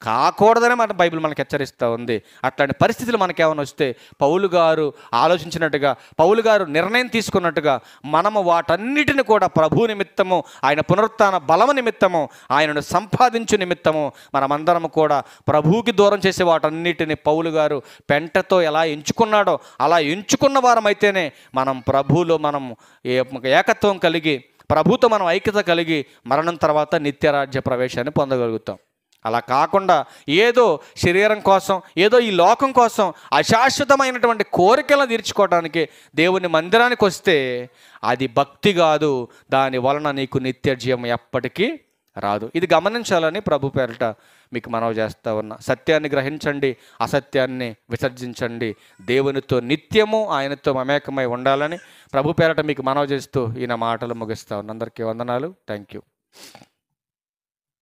కాకూడదని మన బైబిల్ మనకు హెచ్చరిస్తూ ఉంది. అట్లాంటి పరిస్థితులు మనకేమైనా వస్తే పౌలు గారు ఆలోచించినట్టుగా, పౌలు గారు నిర్ణయం తీసుకున్నట్టుగా మనము వాటన్నిటిని కూడా ప్రభు నిమిత్తము, ఆయన పునరుత్థాన బలము నిమిత్తము, ఆయనను సంపాదించు నిమిత్తము మనమందరము కూడా ప్రభువుకి దూరం చేసే వాటన్నిటిని పౌలు గారు పెంటతో ఎలా ఎంచుకున్నాడో అలా ఎంచుకున్న వారమైతేనే మనం ప్రభువులో మనం ఏకత్వం కలిగి, ప్రభుతో మనం ఐక్యత కలిగి మరణం తర్వాత నిత్యరాజ్య ప్రవేశాన్ని పొందగలుగుతాం. అలా కాకుండా ఏదో శరీరం కోసం, ఏదో ఈ లోకం కోసం అశాశ్వతమైనటువంటి కోరికలను తీర్చుకోవడానికి దేవుని మందిరానికి వస్తే అది భక్తి కాదు. దాని వలన నీకు నిత్య జీవం ఎప్పటికీ రాదు. ఇది గమనించాలని ప్రభు పేరిట మీకు మనవి చేస్తూ ఉన్నా. సత్యాన్ని గ్రహించండి, అసత్యాన్ని విసర్జించండి. దేవునితో నిత్యము ఆయనతో మమేకమై ఉండాలని ప్రభు పేరిట మీకు మనవి చేస్తూ ఈయన మాటలు ముగిస్తా ఉన్నా. అందరికీ వందనాలు. Thank you.